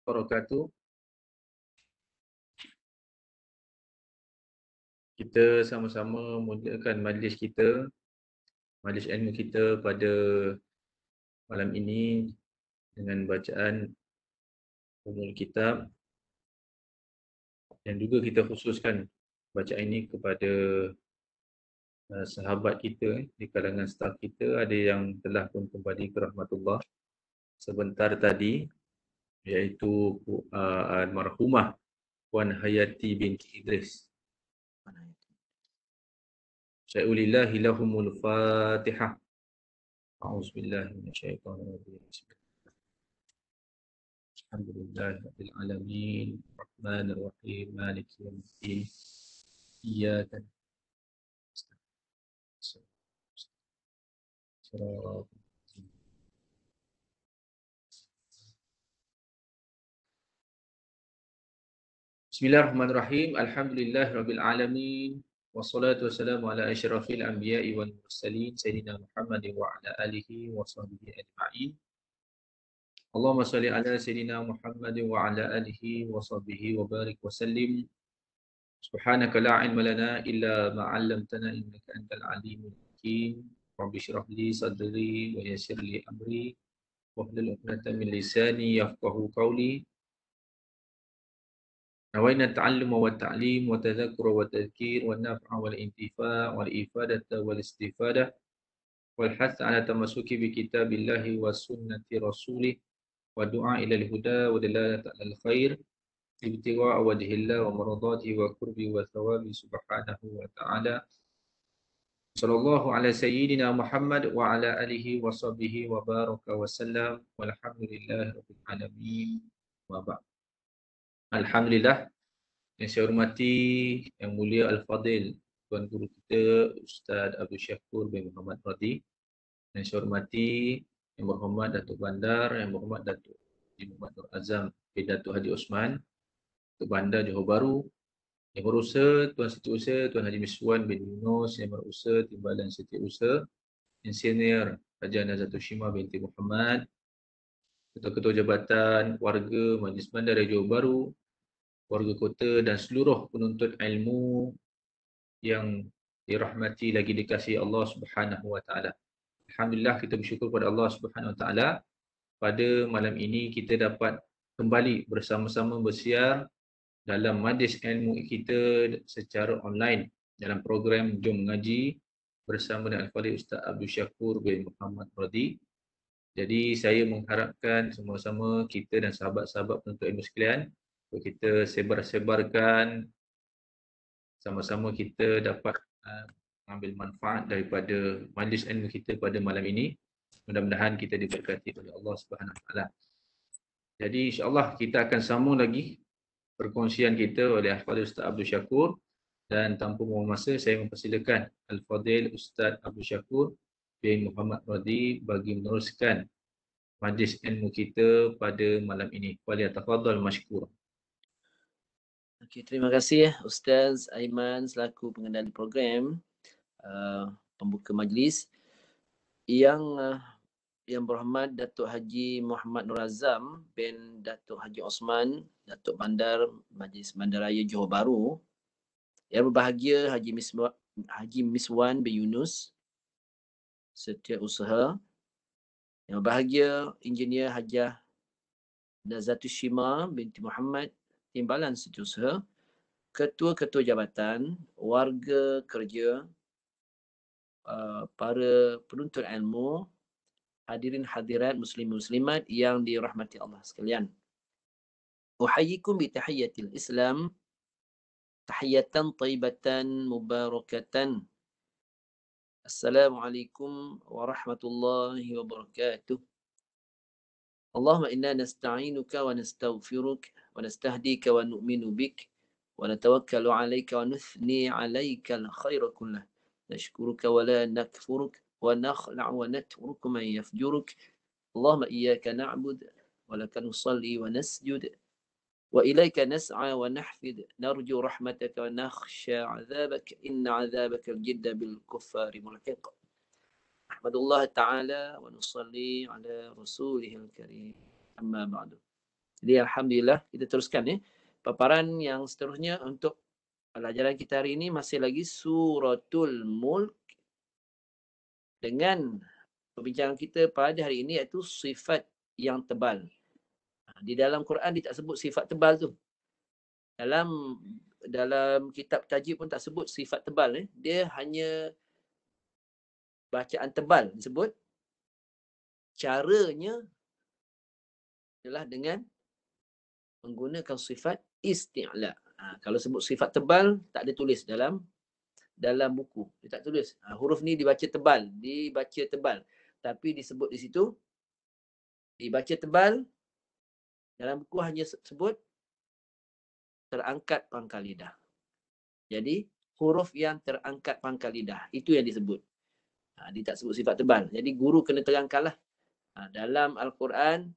wabarakatuh. Kita sama-sama mulakan majlis kita, majlis ilmu kita pada malam ini dengan bacaan Ummul Kitab, dan juga kita khususkan bacaan ini kepada sahabat kita di kalangan staf kita, ada yang telah pun kembali ke rahmatullah sebentar tadi, iaitu almarhumah Puan Hayati binti Idris. Syai'ulillahi lahumul Fatihah. A'udzubillahi minasyaitonirrajim. Alhamdulillahirabbil alamin, Rahmanir Rahim, Maliki yaumiddin. Iyyaka nasta'in. Bismillahirrahmanirrahim. Alhamdulillahirabbil alamin. Wassalatu wassalamu ala asyrafil anbiya'i wal mursalin sayyidina Muhammadin wa ala alihi wa sahbihi ajma'in. Allahumma shalli ala sayyidina Muhammadin wa ala alihi wa sahbihi wa barik wa sallim. Subhanaka la ilma lana illa ma 'allamtana innaka antal alimul hakim. Rabbi shrah li sadri wa yassir li amri wahlul 'uqdatam min lisani yafqahu qawli. Nawaina ta'alluma wa ta'lim wa tadhakkura wa tadhkir wa naf'a wal intifa' wal ifadata wal istifadah wal hath 'ala tamassuki bi kitabillahi wa sunnati rasulih wa du'a ila al-huda wa dalalata 'alal khair ibtigha'a wajhillah wa maradatihi wa qurbi wa thawabi subhanahu wa ta'ala. Sallallahu ala sayyidina Muhammad wa ala alihi wa sahbihi wa baraka wa sallam walhamdulillahi rabbil alamin wa ba'd. Alhamdulillah, yang saya hormati Yang Mulia Al-Fadil Tuan Guru kita Ustaz Abdul Syakur bin Muhammad Radi, yang saya hormati Yang Berhormat Datuk Bandar, Yang Berhormat Datuk Haji Muhammad Nur Azam bin Datuk Haji Osman, Datuk Bandar Johor Bahru, Yang Berusaha Tuan Setiausaha Tuan Haji Miswan bin Yunus, Yang Berusaha Timbalan Setiausaha, Yang Senior Haji Nazatul Shima binti Muhammad, Ketua-Ketua Jabatan Warga Majlis Bandar Johor Bahru, warga kota dan seluruh penuntut ilmu yang dirahmati lagi dikasihi Allah Subhanahu wa taala. Alhamdulillah, kita bersyukur kepada Allah Subhanahu wa taala pada malam ini kita dapat kembali bersama-sama bersiar dalam majlis ilmu kita secara online dalam program Jom Mengaji bersama dengan Al-Fadhil Ustaz Abdul Syakur bin Muhammad Radi. Jadi saya mengharapkan sama-sama kita dan sahabat-sahabat penuntut ilmu sekalian, kita sebar-sebarkan, sama-sama kita dapat ambil manfaat daripada majlis ilmu kita pada malam ini. Mudah-mudahan kita diberkati oleh Allah Subhanahu Wa Taala. Jadi insya-Allah kita akan sambung lagi perkongsian kita oleh Al-Fadhil Ustaz Abdul Syakur, dan tanpa membuang masa saya mempersilakan Al-Fadhil Ustaz Abdul Syakur bin Muhammad Radi bagi meneruskan majlis ilmu kita pada malam ini. Falyatafaddal mashkur. Okey, terima kasih Ustaz Aiman selaku pengendali program pembuka majlis. Yang berhormat Datuk Haji Muhammad Nur Azam bin Datuk Haji Osman, Datuk Bandar Majlis Bandaraya Johor Bahru. Yang berbahagia Haji Miswan bin Yunus, Setiausaha. Yang berbahagia Engineer Hajah Nazatul Shima binti Muhammad, Timbalan Setiausaha, ketua-ketua jabatan, warga kerja, para penuntut ilmu, hadirin hadirat muslimin muslimat yang dirahmati Allah sekalian. Uhayyikum bi tahiyyatil Islam, tahiyatan tayyibatan mubarakatan. Assalamualaikum warahmatullahi wabarakatuh. Allahumma inna nasta'inuka wa nastaghfiruka wa nastahdika wa nu'minu bik wa natawakkalu 'alaika wa nuthni 'alaika al-khaira kullah. Nashkuruka wa la nakfuruk wa nakhla'u wa natruku man yafjuruk. Allahumma iyyaka na'bud wa laka nusalli wa nasjud wa ilaika nas'a wa nahfid narju rahmataka wa nakhsha 'adzabak inna 'adzabaka al-jidda bil kuffari mulhiq. Ahmadullah Ta'ala wa nusalli ala rasulihil karim. Amma ba'du. Jadi alhamdulillah kita teruskan ya. Paparan yang seterusnya untuk pelajaran kita hari ini masih lagi suratul Mulk dengan perbincangan kita pada hari ini iaitu sifat yang tebal. Di dalam Quran dia tak sebut sifat tebal tu. Dalam kitab tajwid pun tak sebut sifat tebal. Dia hanya bacaan tebal disebut. Caranya adalah dengan menggunakan sifat isti'la. Kalau sebut sifat tebal, tak ada tulis dalam buku. Dia tak tulis. Huruf ni dibaca tebal. Tapi disebut di situ, dibaca tebal, dalam buku hanya sebut terangkat pangkal lidah. Jadi, huruf yang terangkat pangkal lidah. Itu yang disebut. Dia tak sebut sifat tebal. Jadi, guru kena terangkanlah. Dalam Al-Quran,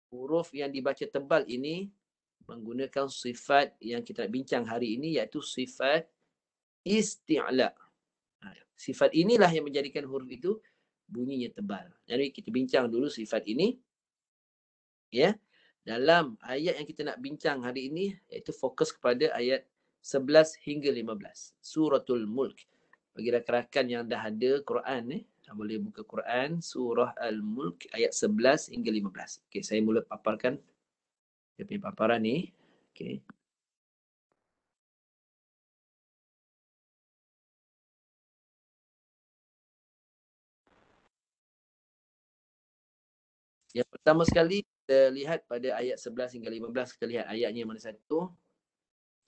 huruf yang dibaca tebal ini menggunakan sifat yang kita nak bincang hari ini, iaitu sifat isti'la. Sifat inilah yang menjadikan huruf itu bunyinya tebal. Jadi kita bincang dulu sifat ini. Ya. Dalam ayat yang kita nak bincang hari ini, iaitu fokus kepada ayat 11 hingga 15. Suratul Mulk. Bagi rakan-rakan yang dah ada Quran, boleh buka Quran, surah Al-Mulk ayat 11 hingga 15. Okey, saya mula paparkan dia punya paparan ni. Okey. Yang pertama sekali kita lihat pada ayat 11 hingga 15. Kita lihat ayatnya mana satu.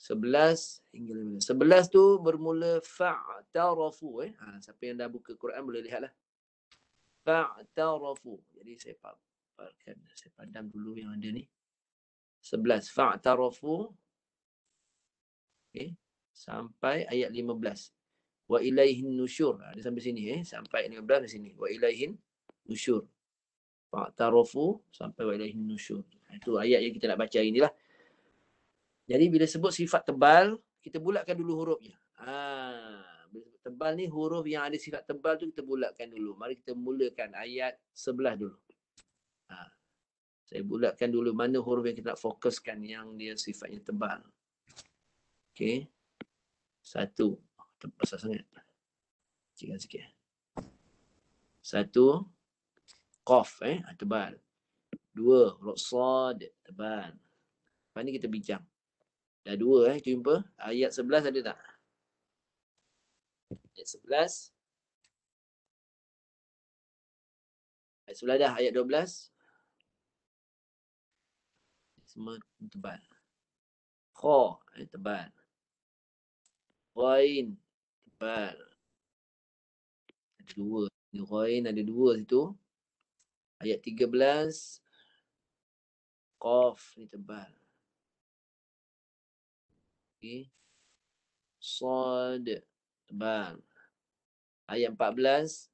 11 hingga 15. 11 tu bermula fa'tarafu. Siapa yang dah buka Quran boleh lihatlah. Fa'tarafu. Jadi saya paparkan, saya padam dulu yang ada ni. 11 fa'tarafu. Okay. Sampai ayat 15. Wa ilaihin nusyur. Dia sampai sini. Sampai ayat 15 di sini. Wa ilaihin nusyur. Fa'tarafu sampai wa ilaihin nusyur. Itu ayat yang kita nak baca hari ni lah. Jadi bila sebut sifat tebal, kita bulatkan dulu hurufnya. Bila sebut tebal ni, huruf yang ada sifat tebal tu kita bulatkan dulu. Mari kita mulakan ayat 11 dulu. Saya bulatkan dulu mana huruf yang kita nak fokuskan yang dia sifatnya tebal. Okey. 1. Besar sangat. Kecilkan sikit. 1. Qaf, tebal. 2. Huruf Sad, tebal. Lepas ni kita bincang. Dah 2, kita jumpa. Ayat 11 ada tak? Ayat 11. Ayat 11 dah. Ayat 12. Semua tebal. Kha, tebal. Ghain, tebal. Ada 2. Ghain ada 2 situ. Ayat 13. Qaf ni tebal. Okay. Sad, tebal. Ayat 14.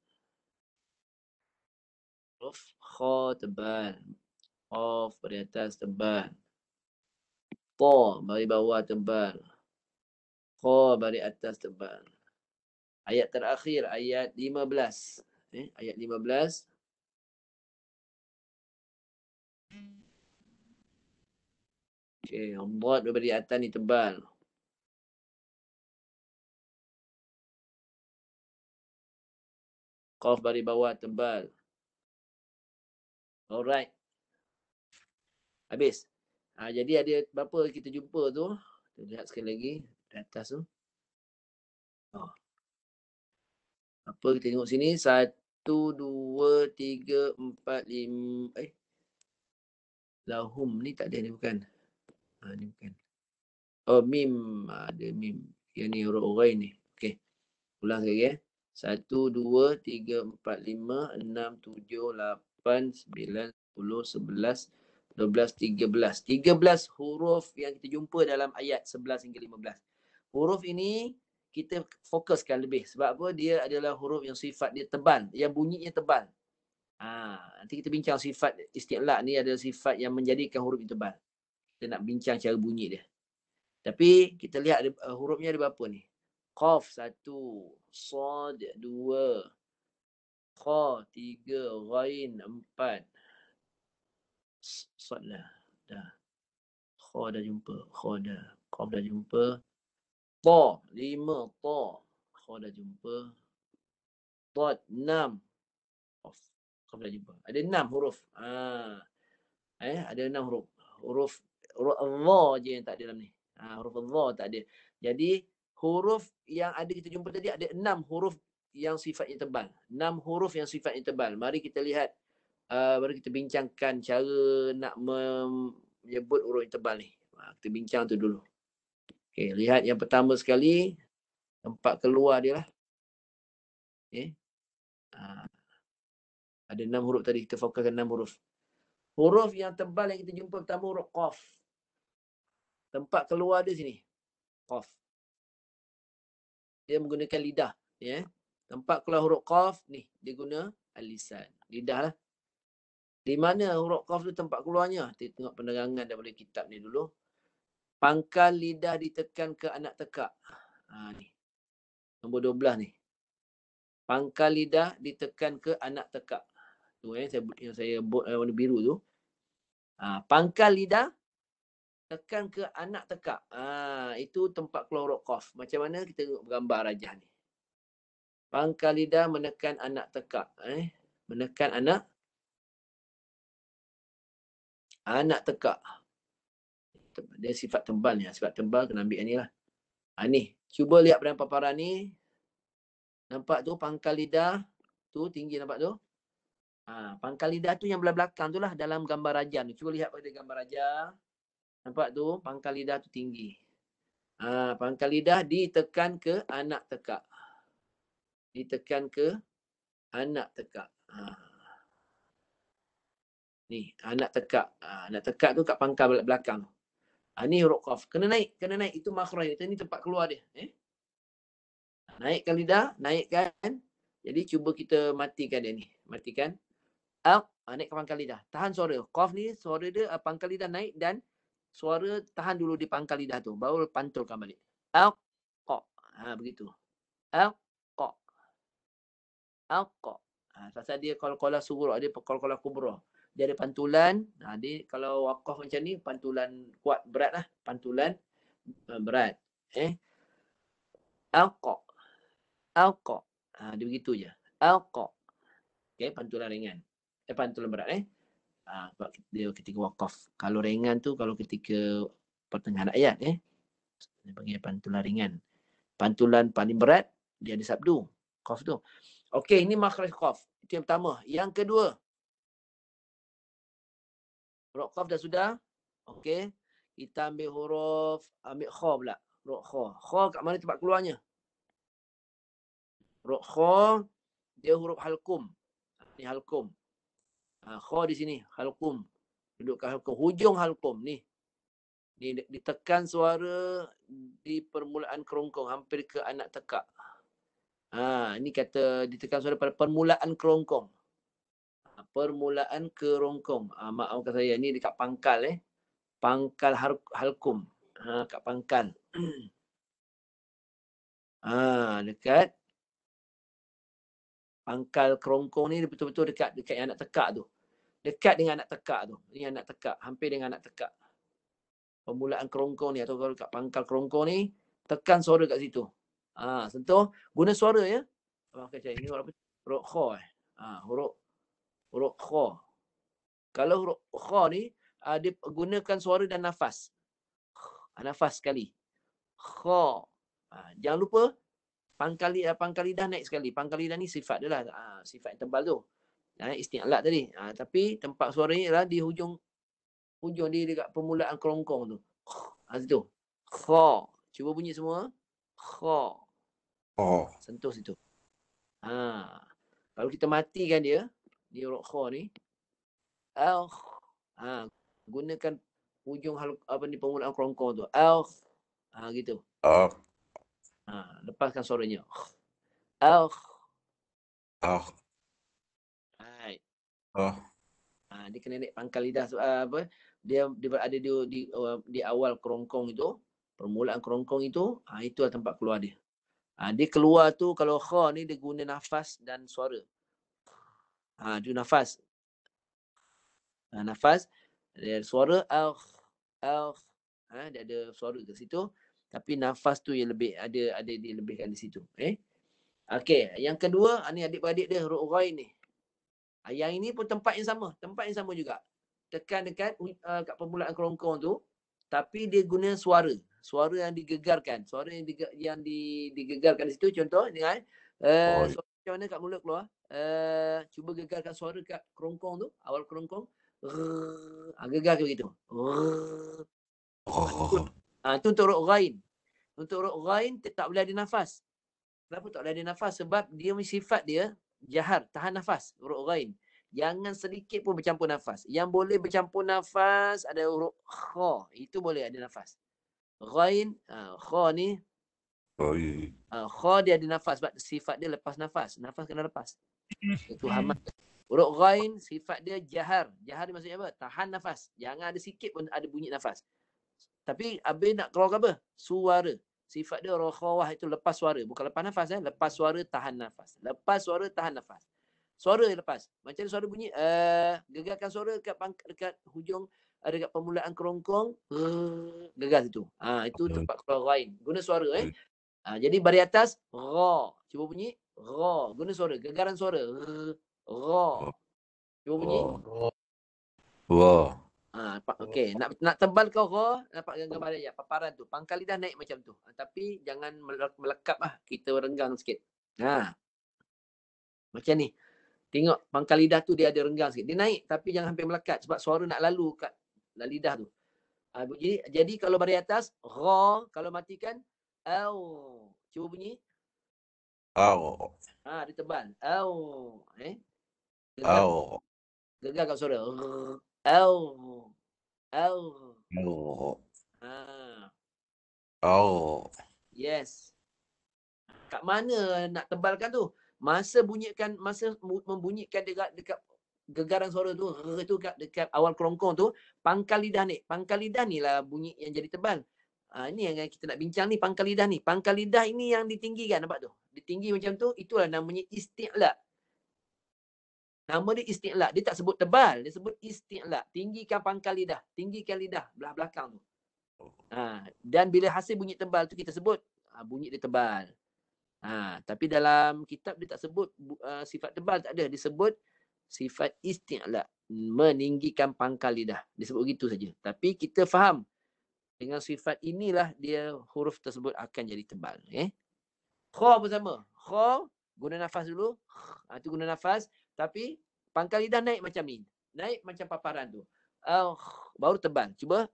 Huruf kha tebal. Qaf pada atas tebal. Ta bagi bawah tebal. Kha bagi atas tebal. Ayat terakhir ayat 15. Ayat 15. Okey, Dad bagi atas ni tebal. Qaf bagi bawah tebal. Alright. Habis. Jadi ada berapa kita jumpa tu? Kita lihat sekali lagi di atas tu. Apa kita tengok sini? 1, 2, 3, 4, 5. Lahum ni tak ada ni bukan. Ni bukan. Oh, mim. Ada mim. Yang ni huruf ghain ni. Okey. Ulang sekali 1, 2, 3, 4, 5, 6, 7, 8, 9, 10, 11, 12, 13. 13 huruf yang kita jumpa dalam ayat 11 hingga 15. Huruf ini kita fokuskan lebih. Sebab apa? Dia adalah huruf yang sifat dia tebal. Yang bunyinya tebal. Nanti kita bincang sifat isti'la ni adalah sifat yang menjadikan huruf itu tebal. Kita nak bincang cara bunyi dia. Tapi kita lihat hurufnya ada berapa ni? Qaf 1, Sad 2, Kha 3, Ghain 4. Sad lah. Dah. Kha dah jumpa. Kha dah. Qaf dah jumpa. Ta 5. Ta. Kha dah jumpa. Dad 6. Qaf. Qaf dah jumpa. Ada 6 huruf. Ada 6 huruf. Huruf dha je yang tak ada dalam ni. Huruf dha tak ada. Jadi huruf yang ada kita jumpa tadi ada 6 huruf yang sifatnya tebal. 6 huruf yang sifatnya tebal. Mari kita lihat, mari kita bincangkan cara nak menyebut huruf yang tebal ni. Kita bincang tu dulu. Okey, lihat yang pertama sekali, tempat keluar dia lah. Okey. Ada 6 huruf tadi, kita fokuskan 6 huruf. Huruf yang tebal yang kita jumpa pertama huruf Qaf. Tempat keluar dia sini. Qaf. Dia menggunakan lidah. Ya. Tempat keluar huruf Qaf ni, dia guna al-lisan. Lidah lah. Di mana huruf Qaf tu tempat keluarnya? Kita tengok penerangan daripada kitab ni dulu. Pangkal lidah ditekan ke anak tekak. Ni. Nombor 12 ni. Pangkal lidah ditekan ke anak tekak. Tu yang saya buat warna biru tu. Pangkal lidah tekan ke anak tekak. Itu tempat keluar huruf Qaf. Macam mana kita tengok gambar rajah ni. Pangkal lidah menekan anak tekak. Menekan anak tekak. Dia sifat tebal ni. Sifat tebal kena ambil ni lah. Ni. Cuba lihat pada paparan ni. Nampak tu pangkal lidah. Tu tinggi nampak tu. Pangkal lidah tu yang belah belakang tu lah dalam gambar rajah ni. Cuba lihat pada gambar rajah. Nampak tu pangkal lidah tu tinggi. Pangkal lidah ditekan ke anak tekak. Ditekan ke anak tekak. Ni anak tekak. Anak tekak tu kat pangkal belakang tu. Ni huruf Qaf. Kena naik. Itu makhraj. Ini tempat keluar dia. Naikkan lidah. Naikkan. Jadi cuba kita matikan dia ni. Matikan. Naik ke pangkal lidah. Tahan suara. Qaf ni suara dia pangkal lidah naik dan suara tahan dulu di pangkal lidah tu. Baru pantulkan balik. Qa. Begitu. Qa. Pasal dia qalqalah sughra, dia qalqalah kubra. Dia ada pantulan. Dia kalau waqaf macam ni pantulan kuat berat lah. Pantulan berat. Qa. Dia begitu je. Qa. Okey, pantulan ringan. Pantulan berat sebab dia ketika waqaf. Kalau ringan tu kalau ketika pertengahan ayat dia panggil pantulan ringan. Pantulan paling berat dia ada sabdu. Qaf tu. Okey, ini makhraj Qaf. Itu yang pertama. Yang kedua. Huruf Qaf dah sudah. Okey. Kita ambil kha pula. Huruf kha. Kha kat mana tempat keluarnya? Huruf kha dia huruf halqum. Ni halqum. Kha di sini, halqum. Duduk kat halqum. Hujung halqum ni. Ni ditekan suara di permulaan kerongkong hampir ke anak tekak. Ini kata ditekan suara pada permulaan kerongkong. Permulaan kerongkong. Maafkan saya, ni dekat pangkal pangkal halqum. Kat pangkal. Dekat pangkal kerongkong ni betul-betul dekat anak tekak tu. Dekat dengan anak tekak tu. Ni anak tekak, hampir dengan anak tekak. Permulaan kerongkong ni atau kalau kat pangkal kerongkong ni, tekan suara kat situ. Sentuh, guna suara ya. Maafkan saya, ini huruf apa? Huruf kha. Huruf kha. Kalau huruf kha ni, dia gunakan suara dan nafas. Nafas sekali. Kha. Jangan lupa, pangkal lidah naik sekali. Pangkal lidah ni sifat dia lah. Sifat yang tebal tu. Isti'la tadi. Tapi tempat suara ni adalah di hujung dia dekat permulaan kerongkong tu. Situ. Kha. Cuba bunyi semua. Kha. Sentuh situ. Kalau kita matikan dia, di huruf kha ni. Gunakan hujung permulaan kerongkong tu. Gitu. Lepaskan suaranya. Right. Dia kena naik pangkal lidah. Dia berada di awal kerongkong itu, permulaan kerongkong itu, itulah tempat keluar dia. Dia keluar tu kalau kha ni dia guna nafas dan suara. Dia nafas. Nafas Dia suara dia ada suara kat situ. Tapi nafas tu yang lebih ada dilebihkan di situ. Okey, yang kedua, ni adik-beradik dia huruf ghain ni. Yang ini pun tempat yang sama juga. Tekan dekat kat permulaan kerongkong tu, tapi dia guna suara yang digegarkan, suara yang digegarkan di situ. Contoh dengar, suara macam mana kat mulut keluar. Cuba gegarkan suara kat kerongkong tu, awal kerongkong. Gegar begitu. Itu untuk huruf ghain. Untuk huruf ghain tak boleh ada nafas. Kenapa tak boleh ada nafas? Sebab dia sifat dia jahar, tahan nafas, huruf ghain. Jangan sedikit pun bercampur nafas. Yang boleh bercampur nafas ada huruf kha. Itu boleh ada nafas. Ghain, kha ni, kha dia ada nafas sebab sifat dia lepas nafas. Nafas kena lepas. Itu hamad. Huruf ghain sifat dia jahar. Jahar ni maksudnya apa? Tahan nafas. Jangan ada sikit pun ada bunyi nafas. Tapi habis nak keluar apa? Suara. Sifat dia rakhawah, itu lepas suara. Bukan lepas nafas. Lepas suara, tahan nafas. Lepas suara, tahan nafas. Suara lepas. Macam suara bunyi. Gegarkan suara dekat hujung, dekat permulaan kerongkong. Gegar situ. Itu tempat keluar ghain. Guna suara. Jadi bari atas, ra. Cuba bunyi. Ra. Guna suara. Gegaran suara. Ra. Cuba bunyi. Okey, nak tebal kau ra, nampak gambar dia paparan tu. Pangkal lidah naik macam tu. Tapi jangan melekap lah. Kita renggang sikit. Macam ni. Tengok pangkal lidah tu dia ada renggang sikit. Dia naik tapi jangan hampir melekat sebab suara nak lalu kat lidah tu. Jadi kalau bari atas, ra, kalau matikan, au. Cuba bunyi. Dia tebal. Au. Gegar kat suara. Au. Yes. Kat mana nak tebalkan tu? Masa membunyikan dekat gegaran suara tu, itu dekat awal kerongkong tu, pangkal lidah ni. Pangkal lidah ni lah bunyi yang jadi tebal. Ini yang kita nak bincang ni, pangkal lidah ni. Pangkal lidah ini yang ditinggikan, nampak tu? Ditinggi macam tu, itulah namanya isti'la. Nama dia isti'la. Dia tak sebut tebal, dia sebut isti'la. Tinggikan pangkal lidah. Tinggikan lidah belah belakang tu. Dan bila hasil bunyi tebal tu kita sebut bunyi dia tebal. Tapi dalam kitab dia tak sebut sifat tebal, tak ada. Disebut sifat isti'la, meninggikan pangkal lidah. Disebut begitu saja. Tapi kita faham dengan sifat inilah dia huruf tersebut akan jadi tebal. Kha pun sama. Kha guna nafas dulu. Itu guna nafas. Tapi pangkal lidah naik macam ni. Naik macam paparan tu. Baru tebal. Cuba.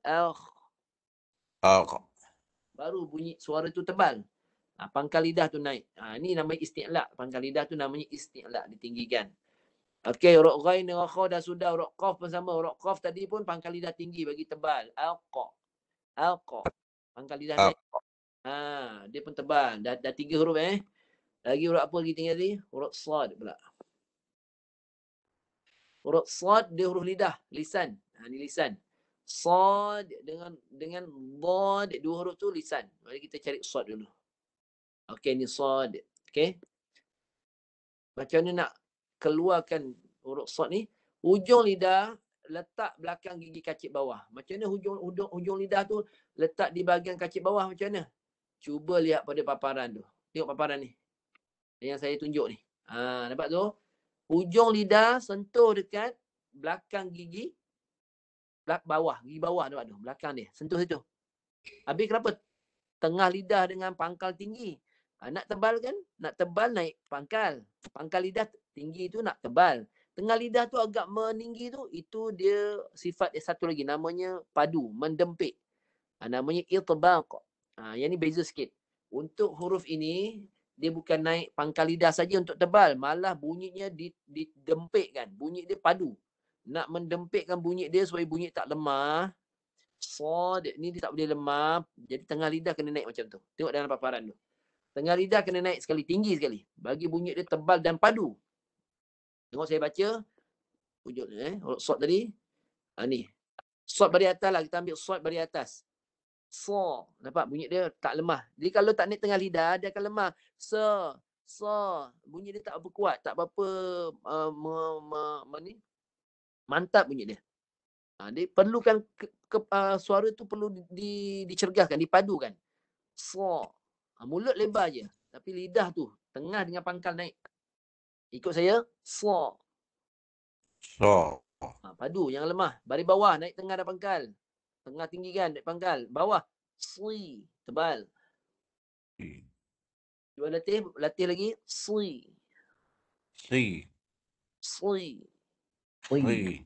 Baru bunyi suara tu tebal. Pangkal lidah tu naik. Ni namanya isti'la. Pangkal lidah tu namanya isti'la. Ditinggikan. Okey, huruf ghain dengan kha dah sudah. Huruf qaf pun sama. Huruf qaf tadi pun pangkal lidah tinggi bagi tebal. Alqa. Pangkal lidah naik. Dia pun tebal. Dah 3 huruf Lagi huruf apa lagi tinggal tadi? Huruf sad pula. Huruf sad dia huruf lidah, lisan. Ni lisan. Sad dengan dad, 2 huruf tu lisan. Mari kita cari sad dulu. Okey, ni sad. Okey. Macam mana nak keluarkan huruf sad ni? Hujung lidah letak belakang gigi kacip bawah. Macam mana hujung lidah tu letak di bahagian kacip bawah macam mana? Cuba lihat pada paparan tu. Tengok paparan ni. Yang saya tunjuk ni. Nampak tu? Hujung lidah sentuh dekat belakang gigi bawah. Gigi bawah nampak tu. Belakang dia. Sentuh situ. Habis kenapa? Tengah lidah dengan pangkal tinggi. Nak tebal kan? Nak tebal naik pangkal. Pangkal lidah tinggi tu nak tebal. Tengah lidah tu agak meninggi tu, itu dia sifat satu lagi. Namanya padu, mendempik. Namanya itbaq. Yang ni beza sikit. Untuk huruf ini, dia bukan naik pangkal lidah saja untuk tebal. Malah bunyinya didempikkan. Bunyi dia padu. Nak mendempikkan bunyi dia supaya bunyi tak lemah. Sad ni dia tak boleh lemah. Jadi tengah lidah kena naik macam tu. Tengok dalam paparan tu. Tengah lidah kena naik sekali, tinggi sekali. Bagi bunyi dia tebal dan padu. Tengok saya baca. Hujung huruf sad tadi. Ni. Sad bari atas lah. Kita ambil sad bari atas. Sa. Nampak bunyi dia tak lemah. Jadi kalau tak naik tengah lidah, dia akan lemah. Sa. Bunyi dia tak berapa kuat. Tak berapa mantap bunyi dia. Dia perlukan suara tu perlu dicergahkan, dipadukan. So. Mulut lebar je. Tapi lidah tu tengah dengan pangkal naik. Ikut saya. So. So. Padu, jangan lemah. Baris bawah, naik tengah dan pangkal. Tengah tinggikan, naik pangkal. Bawah. Sui. Tebal. Cuba latih lagi. Sui. Si. Sui. Si.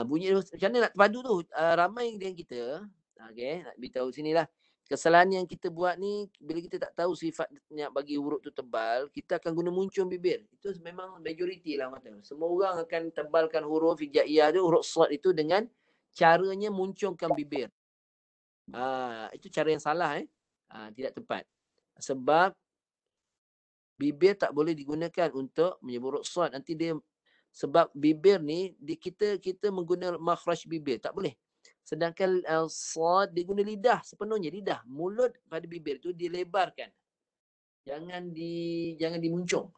Bunyi tu, macam mana nak padu tu? Ramai dengan kita, okay, nak beritahu sini lah. Kesalahan yang kita buat ni, bila kita tak tahu sifat nak bagi huruf tu tebal, kita akan guna muncung bibir. Itu memang majoriti lah orang kata. Semua orang akan tebalkan huruf hijaiyah tu, huruf shad itu dengan caranya muncungkan bibir. Itu cara yang salah. Tidak tepat. Sebab bibir tak boleh digunakan untuk menyebut huruf shad. Nanti dia, sebab bibir ni kita menggunakan makhraj bibir, tak boleh. Sedangkan shad dia guna lidah sepenuhnya, lidah, mulut pada bibir tu dilebarkan. Jangan dimuncung.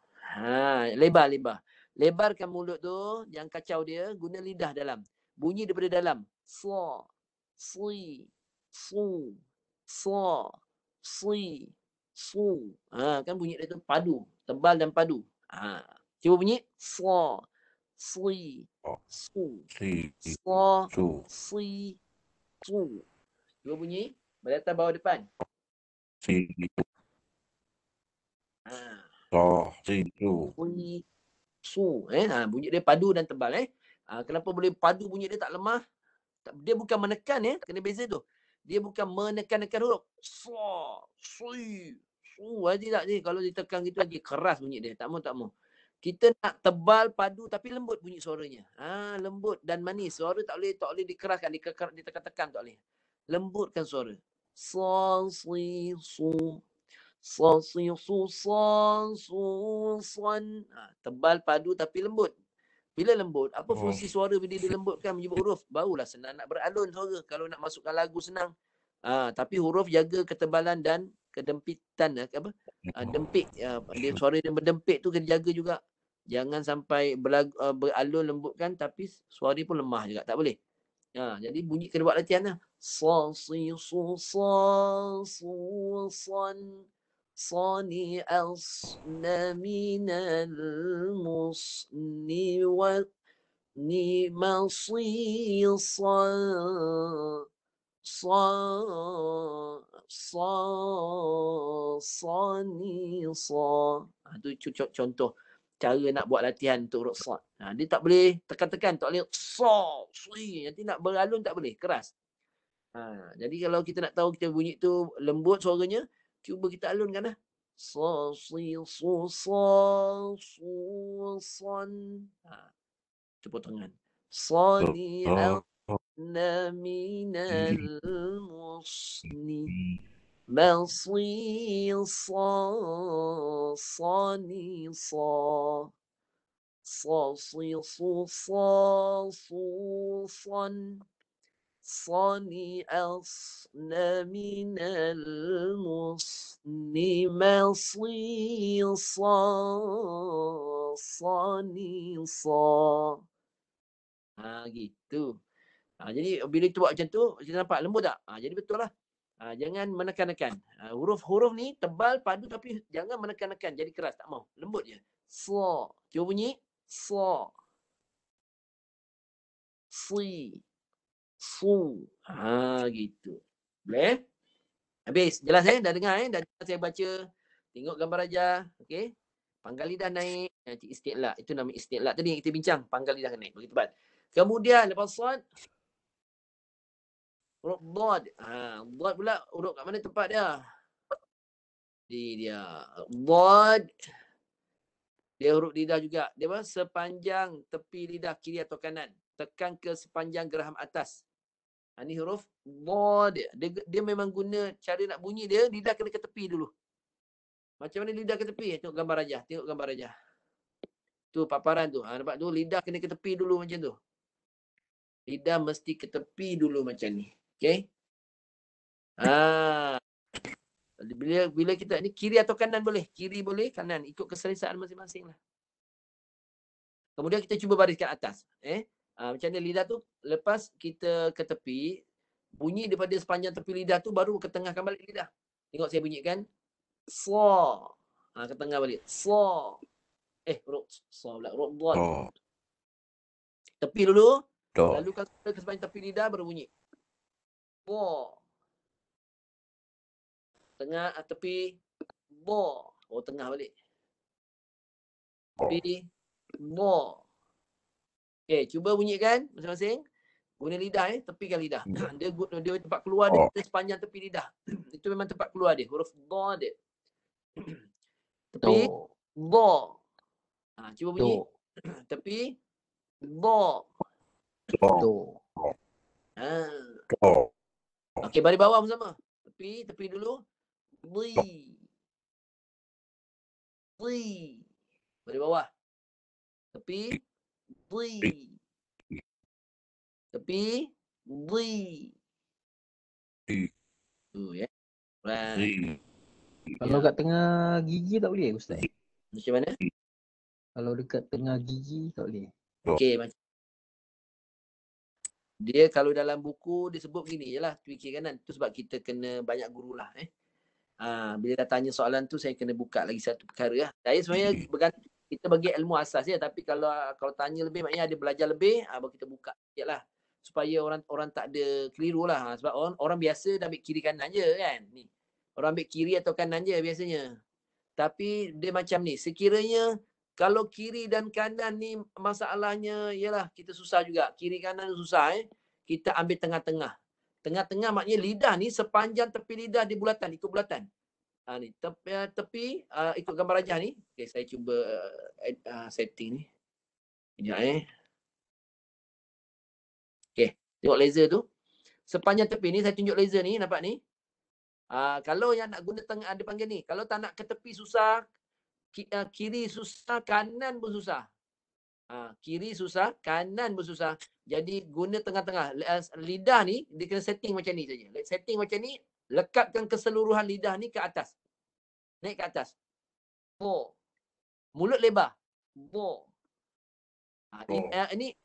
Lebar. Lebarkan mulut tu, jangan kacau dia, guna lidah dalam. Bunyi daripada dalam. Sa, si, su, sa, si, su. Kan bunyi dia tu padu, tebal dan padu. Cuba bunyi sa, si, su, Si. sa, Su. si, su. Cuba bunyi balik atas bawah depan. Si. So. Si. Su. Bunyi su. Bunyi dia padu dan tebal. Kenapa boleh padu, bunyi dia tak lemah? Dia bukan menekan, kena beza tu. Dia bukan menekan-nekan huruf. So, sui, su. Tidak ni. Kalau ditekan gitu lagi keras bunyi dia. Tak mau. Kita nak tebal, padu tapi lembut bunyi suaranya. Lembut dan manis. Suara tak boleh dikeraskan, ditekan-tekan tak boleh. Lembutkan suara. So, sui, su. So, si, su, son, su, son. Tebal, padu tapi lembut. Bila lembut, apa fungsi suara bila dilembutkan menyebut huruf? Barulah senang nak beralun suara. Kalau nak masukkan lagu senang. Tapi huruf jaga ketebalan dan kedempitan. Dempit. Dia suara yang berdempit tu kena jaga juga. Jangan sampai beralun lembutkan tapi suara pun lemah juga. Tak boleh. Jadi bunyi kena buat latihan lah. Son, si, su, son, su, son. صانع من المصن Itu contoh cara nak buat latihan untuk huruf sad. Dia tak boleh tekan-tekan, tak boleh nanti nak beralun tak boleh, keras. Jadi kalau kita nak tahu kita bunyi tu lembut suaranya, cuba kita alunkan lah. So, si, su, so, su, son. Itu potongan. Sani al-na minal musni. Balsi, sa, sani, sa. Sa, si, su, sa, su, son. صانع من المصن مصيصا صانصا. Gitu. Jadi bila kita buat macam tu, kita nampak lembut tak? Jadi betul lah. Jangan menekan-nekan. Huruf-huruf ni tebal, padu tapi jangan menekan-nekan. Jadi keras, tak mau. Lembut je. So. Cuba bunyi. So. Si. Su. Gitu. Boleh? Habis. Jelas Dah dengar Dah dengar saya baca. Tengok gambar raja. Okey. Pangkal lidah naik. Nanti isti'la. Itu nama isti'la. Tadi yang kita bincang. Pangkal lidah naik. Begitu tebal. Kemudian lepas sad. Huruf dad. Dad pula. Huruf kat mana tempat dia? Dia. Dad. Dia huruf lidah juga. Dia apa? Sepanjang tepi lidah kiri atau kanan. Tekan ke sepanjang geraham atas. Ini huruf dad. Dia memang guna cara nak bunyi dia, lidah kena ke tepi dulu. Macam mana lidah ke tepi? Tengok gambar raja. Tu paparan tu. Nampak tu? Lidah kena ke tepi dulu macam tu. Lidah mesti ke tepi dulu macam ni. Okey? Bila kita ni kiri atau kanan boleh. Kiri boleh, kanan. Ikut keselesaan masing-masing lah. Kemudian kita cuba bariskan atas. Macam mana lidah tu, lepas kita ke tepi, bunyi daripada sepanjang tepi lidah tu baru ketengahkan balik lidah. Tengok saya bunyikan. Sa. Ke tengah balik. Sa. Sa pula. Rod. Do. Tepi dulu. Do. Lalu kalau ke sepanjang tepi lidah baru bunyi. Bo. Tengah tepi. Bo. Tengah balik. Tepi. Bo. Okey, cuba bunyikan masing-masing. Guna lidah tepikan lidah. Dia tempat keluar dia sepanjang tepi lidah. Itu memang tempat keluar dia. Huruf do dia. Tepi. Do. Cuba bunyi. Tepi. Do. Do. Do. Okey, baris bawah sama. Tepi dulu. Di. Baris bawah. Tepi. Di. Tepi. Di. Tu ya. Right. Kalau kat tengah gigi tak boleh Ustaz? Macam mana? Kalau dekat tengah gigi tak boleh. Okey, macam dia kalau dalam buku dia sebut begini je lah, tepi kiri kanan. Tu sebab kita kena banyak guru lah. Bila dah tanya soalan tu saya kena buka lagi satu perkara lah. Saya sebenarnya kita bagi ilmu asas je, tapi kalau tanya lebih maknanya ada belajar lebih, baru kita buka sikit lah. Supaya orang tak ada keliru lah. Sebab orang biasa dah ambil kiri kanan je kan. Ni. Orang ambil kiri atau kanan je biasanya. Tapi dia macam ni, sekiranya kalau kiri dan kanan ni masalahnya ialah kita susah juga. Kiri kanan susah Kita ambil tengah-tengah. Tengah-tengah maknanya lidah ni sepanjang tepi lidah di bulatan, ikut bulatan. Ni tepi ikut gambar rajah ni. Okey, saya cuba setting ni. Sekejap Okey, tengok laser tu. Sepanjang tepi ni saya tunjuk laser ni, nampak ni. Kalau yang nak guna tengah ada panggil ni. Kalau tak nak ke tepi susah, kiri susah, kanan pun susah. Kiri susah, kanan pun susah. Jadi guna tengah-tengah. Lidah ni dia kena setting macam ni saja. Setting macam ni, lekatkan keseluruhan lidah ni ke atas. Naik ke atas. Bo. Mulut lebar. Bo. Ini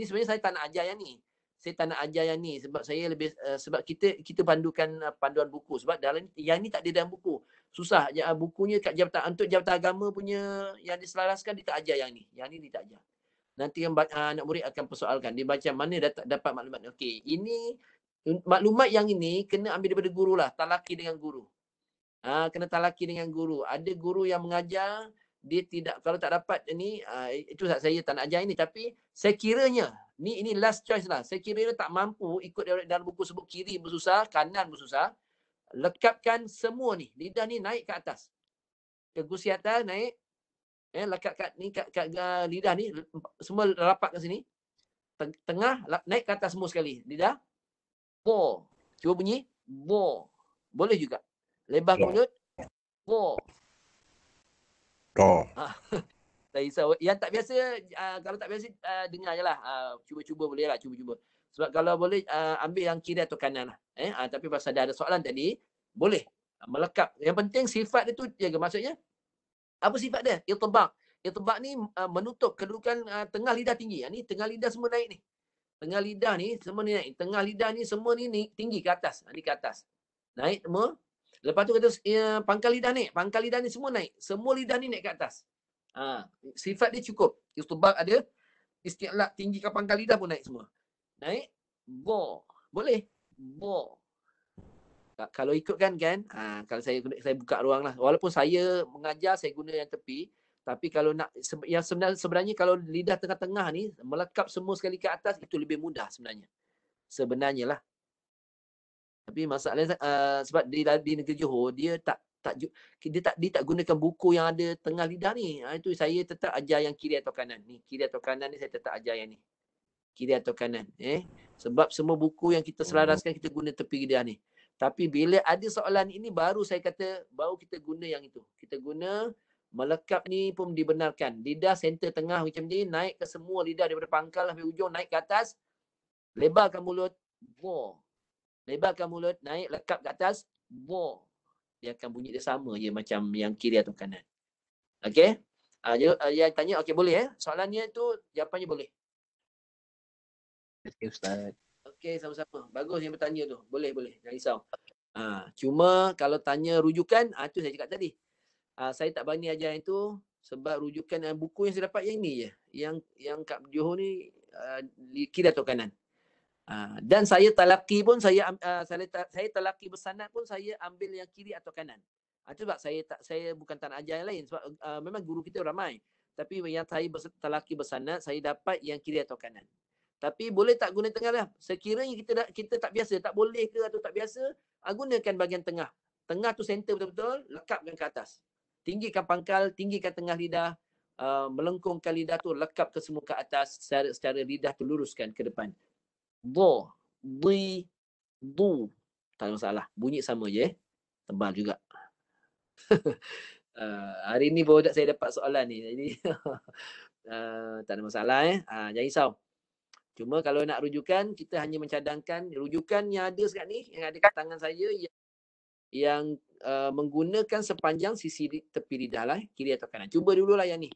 sebenarnya saya tak nak ajar yang ni. Saya tak nak ajar yang ni sebab saya lebih sebab kita pandukan panduan buku, sebab dalam yang ni tak ada dalam buku. Susah bukunya kat untuk jabatan agama punya yang diselaraskan dia tak ajar yang ni. Yang ni dia tak ajar. Nanti yang anak murid akan persoalkan dia macam mana dapat maklumat. Okey, ini maklumat yang ini kena ambil daripada guru lah, talaki dengan guru. Kena talaki dengan guru. Ada guru yang mengajar dia tidak, kalau tak dapat ini itu saya tak nak ajar ini, tapi saya kiranya ini last choice lah. Saya kiranya tak mampu ikut dalam buku sebut kiri bersusah, kanan bersusah. Lekatkan semua ni. Lidah ni naik ke atas. Ke gusi atas naik. Lekat kat ni kat lidah ni semua rapat ke sini. Tengah naik ke atas semua sekali. Lidah. Bo. Cuba bunyi. Bo. Boleh juga. Lebar mulut. Bo. Do. Tak risau. Yang tak biasa, kalau tak biasa, dengar je lah. Cuba-cuba boleh lah. Cuba-cuba. Sebab kalau boleh, ambil yang kiri atau kanan lah. Tapi pasal dah ada soalan tadi, boleh. Melekap. Yang penting sifat dia tu jaga. Maksudnya, apa sifat dia? Irtibaq. Irtibaq ni menutup kedudukan tengah lidah tinggi. Ni tengah lidah semua naik ni. Tengah lidah ni semua ni naik. Tengah lidah ni semua ni tinggi ke atas. Ni ke atas. Naik semua. Lepas tu kata pangkal lidah naik. Pangkal lidah ni semua naik. Semua lidah ni naik ke atas. Sifat dia cukup. Irtibaq ada. Isti'laq tinggi ke pangkal lidah pun naik semua. Naik. Bo. Boleh. Bo. Kalau ikutkan kan, kalau saya buka ruang lah. Walaupun saya mengajar, saya guna yang tepi. Tapi kalau nak, yang sebenarnya kalau lidah tengah-tengah ni, melekap semua sekali ke atas, itu lebih mudah sebenarnya. Sebenarnya lah. Tapi masalahnya, sebab di negeri Johor, dia tak gunakan buku yang ada tengah lidah ni. Itu saya tetap ajar yang kiri atau kanan. Ni kiri atau kanan ni saya tetap ajar yang ni. Kiri atau kanan. Sebab semua buku yang kita selaraskan, kita guna tepi lidah ni. Tapi bila ada soalan ini baru saya kata baru kita guna yang itu. Kita guna melekap ni pun dibenarkan. Lidah center tengah macam ni naik ke semua lidah daripada pangkal sampai hujung naik ke atas. Lebarkan mulut. Bo. Lebarkan mulut naik lekap ke atas. Bo. Dia akan bunyi dia sama je macam yang kiri atau kanan. Okey? Yang tanya okey boleh Soalannya tu jawapannya boleh. Okay, Ustaz. Okey, sama-sama. Bagus yang bertanya tu. Boleh. Jangan risau. Cuma kalau tanya rujukan, tu saya cakap tadi. Saya tak berani ajar yang tu sebab rujukan buku yang saya dapat yang ni je. Yang kat Johor ni kiri atau kanan. Dan saya talaki pun saya talaki bersanad pun saya ambil yang kiri atau kanan. Itu sebab saya bukan tak nak ajar yang lain sebab memang guru kita ramai. Tapi yang saya talaki bersanad saya dapat yang kiri atau kanan. Tapi boleh tak guna tengah lah. Sekiranya kita tak biasa, tak boleh ke atau tak biasa, gunakan bahagian tengah. Tengah tu center betul-betul, lekapkan ke atas. Tinggikan pangkal, tinggikan tengah lidah, melengkungkan lidah tu, lekap ke semua ke atas secara lidah tu luruskan ke depan. Do, di, du. Tak ada masalah. Bunyi sama je. Tebal juga. Hari ni baru saya dapat soalan ni. Jadi tak ada masalah. Jangan risau. Cuma kalau nak rujukan, kita hanya mencadangkan rujukan yang ada sekarang ni, yang ada kat tangan saya, yang menggunakan sepanjang sisi tepi lidah lah, kiri atau kanan. Cuba dululah yang ni.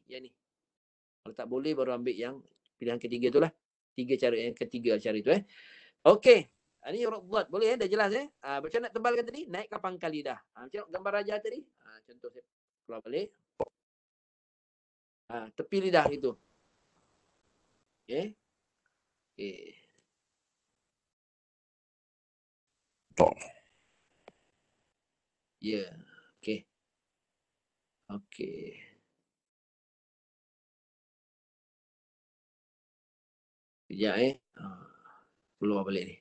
Kalau tak boleh, baru ambil yang pilihan ketiga tu lah. Yang ketiga cara itu. Okey. Ini huruf dhad. Boleh dah jelas macam nak tebalkan tadi, naikkan pangkal lidah. Macam gambar raja tadi. Contoh saya keluar balik. Tepi lidah itu. Okey. Ya. Okey. Sekejap keluar balik ni.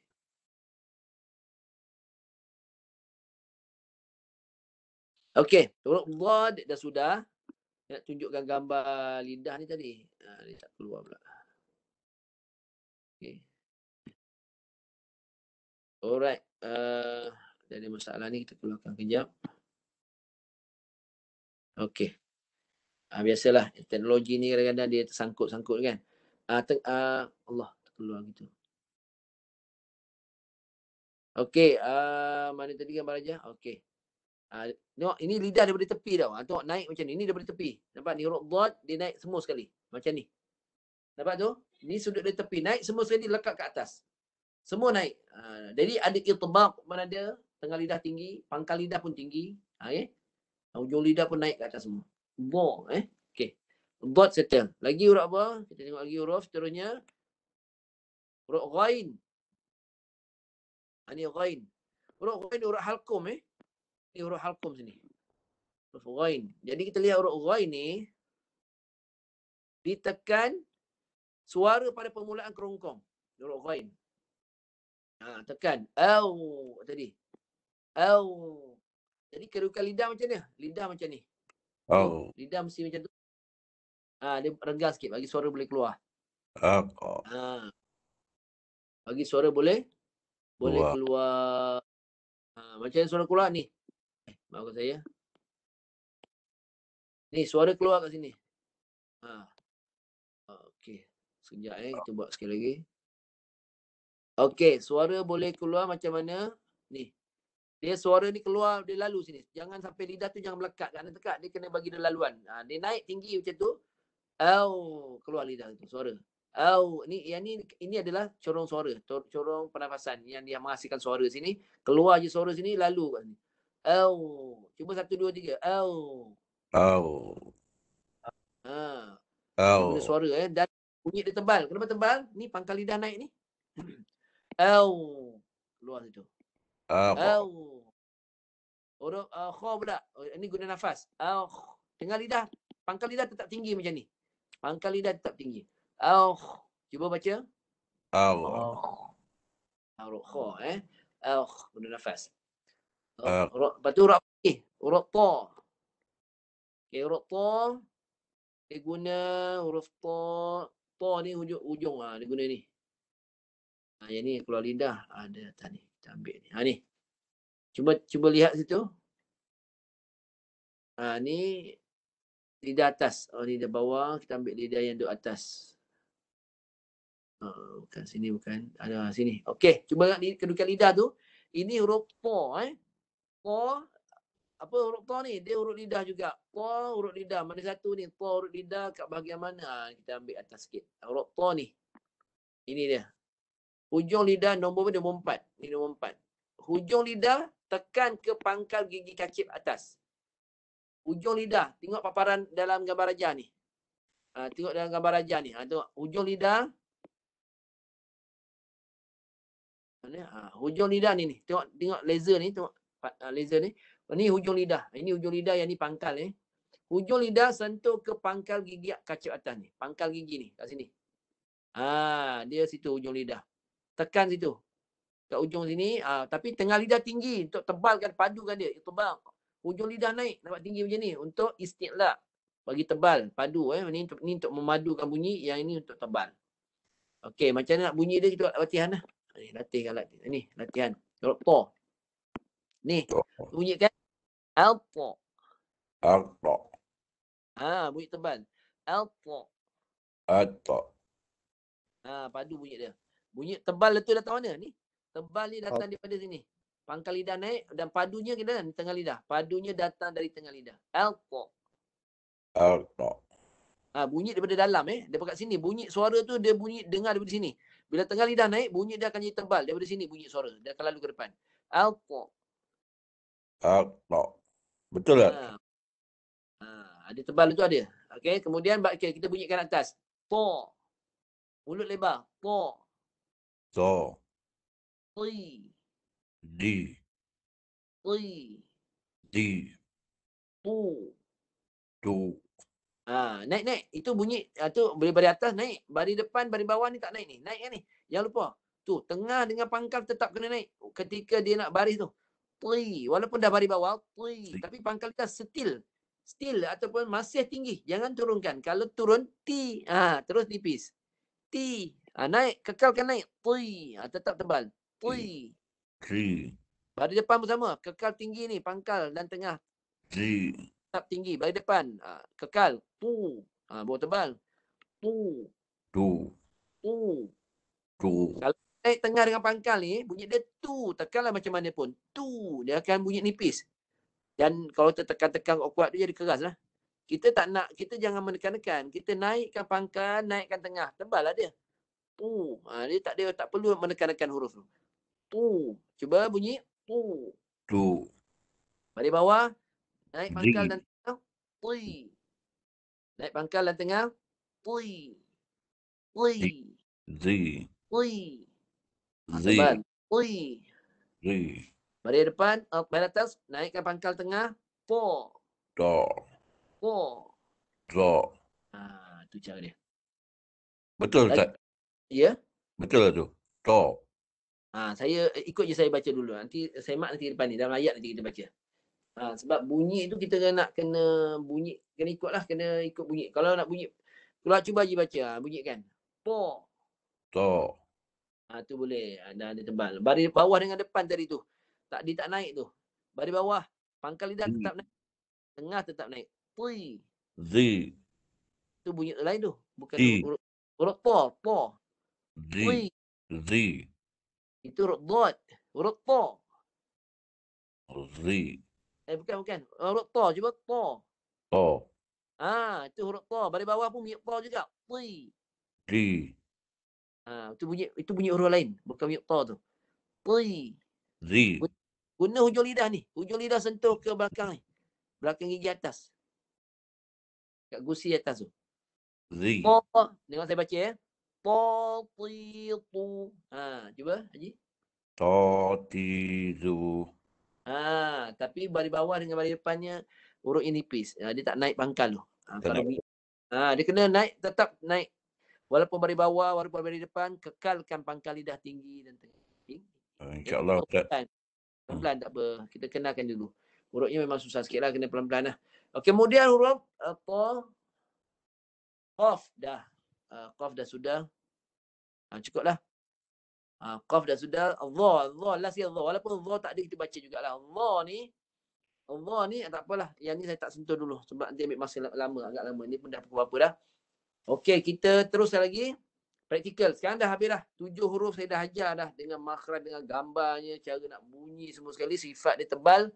Okey, huruf dhad dah sudah. Nak tunjukkan gambar lidah ni tadi. Dia tak keluar pula. Okey. Alright. Ada masalah ni, kita keluarkan kejap. Okey. Biasalah teknologi ni kadang-kadang dia tersangkut-sangkut kan. Allah terkeluar gitu. Okey, mana tadi gambar aja? Okey. Tengok ini lidah daripada tepi tau. Tengok naik macam ni. Ini daripada tepi. Nampak ni huruf dhad dia naik semua sekali. Macam ni. Nampak tu? Ni sudut dari tepi. Naik semua sekali lekat ke atas. Semua naik. Jadi ada itbaq mana ada. Tengah lidah tinggi. Pangkal lidah pun tinggi. Ujung lidah pun naik ke atas semua. Okey. Dhad settle. Lagi huruf apa? Kita tengok lagi huruf seterusnya. Huruf ghain. Ini ghain. Huruf ghain huruf halqum Ini huruf halqum sini. Huruf ghain. Jadi kita lihat huruf ghain ni ditekan suara pada permulaan kerongkong. Huruf ghain. Tekan. Au tadi. Au. Jadi kedudukan lidah macam ni. Lidah macam ni. Lidah mesti macam tu. Dia renggang sikit bagi suara boleh keluar. Bagi suara boleh keluar. Macam suara keluar ni. Maafkan saya. Ni suara keluar kat sini. Okey. Sekejap kita buat sekali lagi. Okey, suara boleh keluar macam mana? Ni. Dia suara ni keluar, dia lalu sini. Jangan sampai lidah tu jangan melekat kat dekat. Dia kena bagi dia laluan. Dia naik tinggi macam tu. Keluar lidah tu suara. Ini adalah corong suara, corong pernafasan yang dia menghasilkan suara sini. Keluar je suara sini lalu kat sini. Cuba 1 2 3. Guna suara dan bunyi dia tebal. Kenapa tebal? Ni pangkal lidah naik ni. Keluar situ. Huruf kha pula. Ini guna nafas. Tengah lidah, pangkal lidah tetap tinggi macam ni. Pangkal lidah tetap tinggi. Cuba baca. Huruf kha guna nafas. Lepas tu huruf ni, huruf ta. Okey, huruf ta dia guna huruf ta. Ta ni ujung dia guna ni. Yang ni keluar lidah. Ada atas ni. Kita ambil ni. Ni. Cuba lihat situ. Ni lidah atas. Lidah bawah. Kita ambil lidah yang duduk atas. Bukan sini, bukan. Ada sini. Okey. Cuba lihat kedudukan lidah tu. Ini huruf ta. Ta. Apa huruf ta ni? Dia huruf lidah juga. Ta huruf lidah. Mana satu ni? Ta huruf lidah kat bahagian mana? Kita ambil atas sikit. Huruf ta ni. Ini dia. Hujung lidah nombor 4. Ini nombor 4. Hujung lidah tekan ke pangkal gigi kacip atas. Hujung lidah. Tengok paparan dalam gambar rajah ni. Tengok dalam gambar rajah ni. Tengok hujung lidah. Hujung lidah ni. Tengok laser ni. Tengok laser ni. Ni hujung lidah. Ini hujung lidah yang ni pangkal ni. Hujung lidah sentuh ke pangkal gigi kacip atas ni. Pangkal gigi ni. Kat sini. Dia situ hujung lidah. Tekan situ. Kat ujung sini. Tapi tengah lidah tinggi. Untuk tebalkan, padukan dia. Tebal. Hujung lidah naik. Nampak tinggi macam ni. Untuk istiqlaq. Bagi tebal. Padu. Ni untuk memadukan bunyi. Yang ini untuk tebal. Okey. Macam mana nak bunyi dia. Kita buat latihan lah. Latihkan. Ni. Latihan. To. Ni. Bunyi kan. Alto. Alto. Bunyi tebal. Alto. Alto. Padu bunyi dia. Bunyi tebal tu datang mana? Ni. Tebal ni datang daripada sini. Pangkal lidah naik dan padunya kita di tengah lidah. Padunya datang dari tengah lidah. Alto. Alto. Bunyi daripada dalam daripada kat sini. Bunyi suara tu dia bunyi dengar daripada sini. Bila tengah lidah naik, bunyi dia akan jadi tebal. Daripada sini bunyi suara. Dia akan lalu ke depan. Alto. Alto. Betul tak? Ada tebal tu ada. Okey, kemudian kita bunyikan atas. To. Mulut lebar. To. So. Ti. Di. Ti. Di. Tu. Tu. Naik. Itu bunyi tu boleh baris atas naik. Baris depan, baris bawah ni tak naik ni. Naik kan ni. Jangan lupa. Tu tengah dengan pangkal tetap kena naik. Ketika dia nak baris tu. Ti. Walaupun dah baris bawah, ti. Tapi pangkal kita still ataupun masih tinggi. Jangan turunkan. Kalau turun ti. Terus nipis. Ti. Naik, kekalkan naik. Ti. Tetap tebal. Ti. Ti. Baris depan bersama. Kekal tinggi ni. Pangkal dan tengah. Ti. Tetap tinggi. Baris depan. Kekal. Tu. Bawah tebal. Tu. Tu. Tu. Tu. Kalau naik tengah dengan pangkal ni, bunyi dia tu. Tekanlah macam mana pun. Tu. Dia akan bunyi nipis. Dan kalau tertekan-tekan kuat tu jadi keras lah. Kita tak nak, kita jangan menekan-nekan. Kita naikkan pangkal, naikkan tengah. Tebal lah dia. Tu. Dia tak perlu menekan-nekan huruf tu. Tu. Cuba bunyi. Tu. Tu. Baris bawah. Naik pangkal Di. dan tengah. Tui. Naik pangkal dan tengah. Tui. Tui. Zi. Tui. Zi. Tebal. Tui. Zi. Baris depan, baris atas. Naikkan pangkal tengah. Po. Do. Po. Do. Tu cara dia. Betul tak? Ya? Betul lah tu. Do. Saya ikut je saya baca dulu. Nanti semak nanti depan ni. Dalam ayat nanti kita baca. Sebab bunyi tu kita kena bunyi. Kena ikutlah. Kena ikut bunyi. Kalau nak bunyi. Kalau cuba je baca. Bunyikan. Po. Do. Tu boleh. Ada tebal. Baris bawah dengan depan tadi tu. Dia tak naik tu. Baris bawah. Pangkal lidah tetap naik. Tengah tetap naik. Pui. Zi. Tu bunyi lain tu. Bukan Di. huruf po. Po. Zi. Pui. Zi. Itu huruf dot. Huruf po. Zi. Bukan. Huruf to. Cuba to. Do. Itu huruf to. Baris bawah pun bunyi to juga. Pui. Di. Itu bunyi huruf lain. Bukan bunyi to tu. Pui. Zi. Guna hujung lidah ni. Hujung lidah sentuh ke belakang ni. Belakang gigi atas. Kat gusi atas tu. Zi. Po. Dengar saya baca ya. Po, ti, tu. Cuba Haji. To, ti, zu. Tapi baris bawah dengan baris depannya huruf ini nipis. Dia tak naik pangkal tu. Dia kena naik, tetap naik. Walaupun baris bawah, walaupun baris depan, kekalkan pangkal lidah tinggi dan tinggi. InsyaAllah Ustaz. Pelan-pelan tak apa. Kita kenalkan dulu. Hurufnya memang susah sikit lah. Kena pelan-pelan lah. Kemudian huruf Qaf dah. Qaf dah sudah. Cukup lah. Qaf dah sudah. Allah last ya Allah. Walaupun Allah tak ada kita baca jugalah. Allah ni tak apalah. Yang ni saya tak sentuh dulu. Sebab nanti ambil masa lama. Agak lama. Ni pun dah pukul berapa dah. Okey, kita teruskan lagi. Praktikal. Sekarang dah habis dah. 7 huruf saya dah ajar dah. Dengan makhraj, dengan gambarnya. Cara nak bunyi semua sekali. Sifat dia tebal.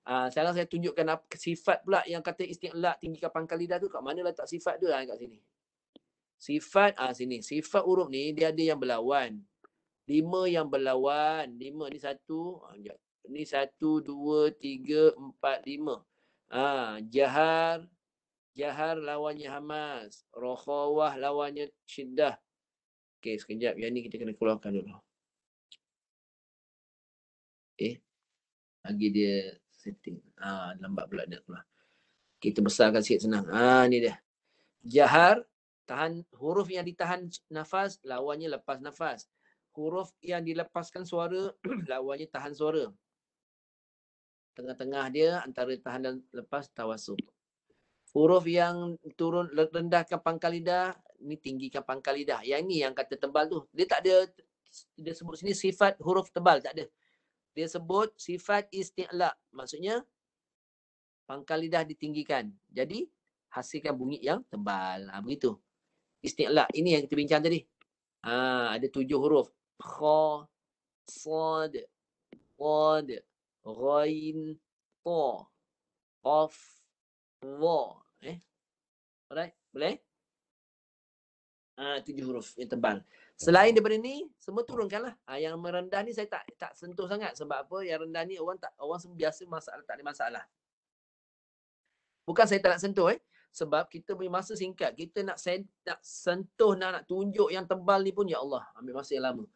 Sekarang saya tunjukkan sifat pula yang kata istiqlaq, tinggikan pangkal lidah tu. Kat mana letak sifat tu? Kat sini. Sifat, sini. Sifat huruf ni dia ada yang berlawan. 5 yang berlawan. 5 ni 1. Ni 1, 2, 3, 4, 5. Jahar. Jahar lawannya hamas. Rokhawah lawannya syiddah. Okey, sekejap. Yang ni kita kena keluarkan dulu. Bagi dia setting. Lambat pula dia keluar. Kita besarkan sikit senang. Ni dia. Jahar, tahan huruf yang ditahan nafas, lawannya lepas nafas. Huruf yang dilepaskan suara, lawannya tahan suara. Tengah-tengah dia antara tahan dan lepas tawassul. Huruf yang turun rendahkan pangkal lidah, ni tinggikan pangkal lidah. Yang ni yang kata tebal tu. Dia tak ada, dia sebut sini sifat huruf tebal, tak ada. Dia sebut sifat isti'la. Maksudnya pangkal lidah ditinggikan. Jadi hasilkan bunyi yang tebal. Begitu. Isti'la. Ini yang kita bincang tadi. Ada 7 huruf. Kha, sad, qad, ghain, ta, qaf, dha. Alright? Boleh? 7 huruf yang tebal. Selain daripada ni, semua turunkanlah. Yang merendah ni saya tak sentuh sangat. Sebab apa? Yang rendah ni orang biasa masalah, tak ada masalah. Bukan saya tak nak sentuh. Sebab kita punya masa singkat. Kita nak sentuh, nak tunjuk yang tebal ni pun, ya Allah, ambil masa yang lama.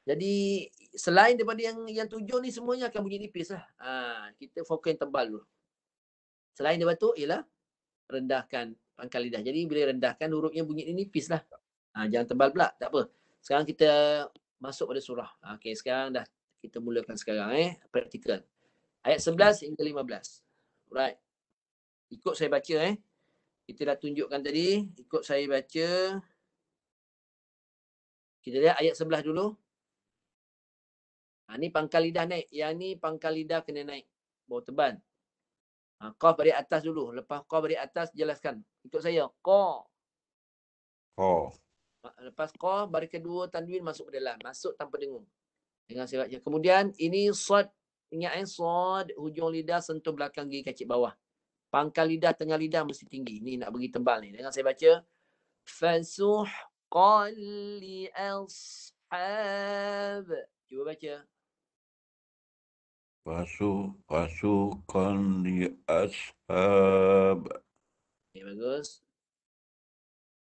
Jadi, selain daripada yang 7 ni, semuanya akan bunyi nipis lah. Kita fokus yang tebal dulu. Selain daripada tu, ialah rendahkan pangkal lidah. Jadi, bila rendahkan, hurufnya bunyi ni nipis lah. Jangan tebal pula, tak apa. Sekarang kita masuk pada surah. Okey, sekarang dah kita mulakan sekarang praktikal. Ayat 11 hingga 15. Right. Ikut saya baca Kita dah tunjukkan tadi, ikut saya baca. Kita lihat ayat 11 dulu. Ni pangkal lidah naik. Yang ni pangkal lidah kena naik. Bawah tebal. Qaf dari atas dulu. Lepas qaf dari atas, jelaskan. Ikut saya. Qa. Lepas qaf, baris kedua tanwin masuk ke dalam. Masuk tanpa dengung. Dengan saya baca. Kemudian, ini sad. Ingat sad. Hujung lidah sentuh belakang gigi kacip bawah. Pangkal lidah, tengah lidah mesti tinggi. Ni nak bagi tebal ni. Dengan saya baca. Fasuhqan li ashab. Cuba baca. Pasukan li ashab. Okay, bagus.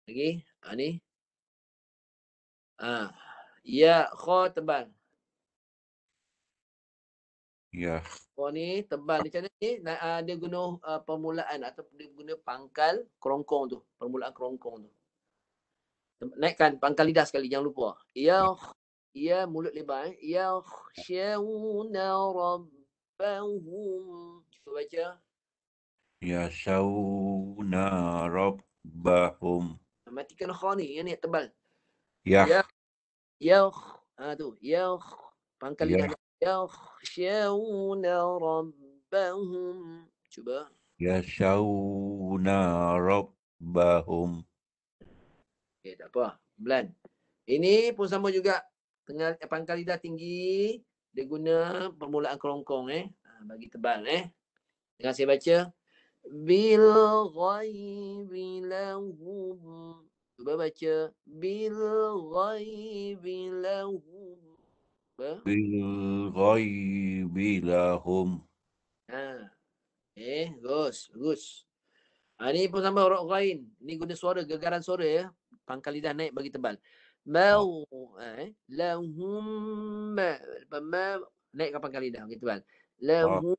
Lagi. Ni. Ya, kha tebal. Ya. Kha ni tebal. Macam mana ni? Dia guna permulaan atau dia guna pangkal kerongkong tu. Permulaan kerongkong tu. Naikkan pangkal lidah sekali. Jangan lupa. Ya, mulut lebar. Yakhshawna rabbahum. Cuba baca. Yashawna rabbahum. Matikan kha ni. Yang ni tebal. Yah. Tu. Pangkal lidah. Yakhshawna rabbahum. Cuba. Yashawna rabbahum. Okay, tak apa. Belan. Ini pun sama juga. Tengah pangkal lidah tinggi. Dia guna permulaan kerongkong. Bagi tebal. Dengan saya baca. Bil ghaibi lahum. Cuba baca. Bil ghaibi lahum. Bil ghaibi lahum. Bagus. Ni pun sama huruf ghain. Ni guna suara, gegaran suara Pangkal lidah naik bagi tebal. Mau. Lahum. Naikkan pangkal lidah bagi tebal. Lahum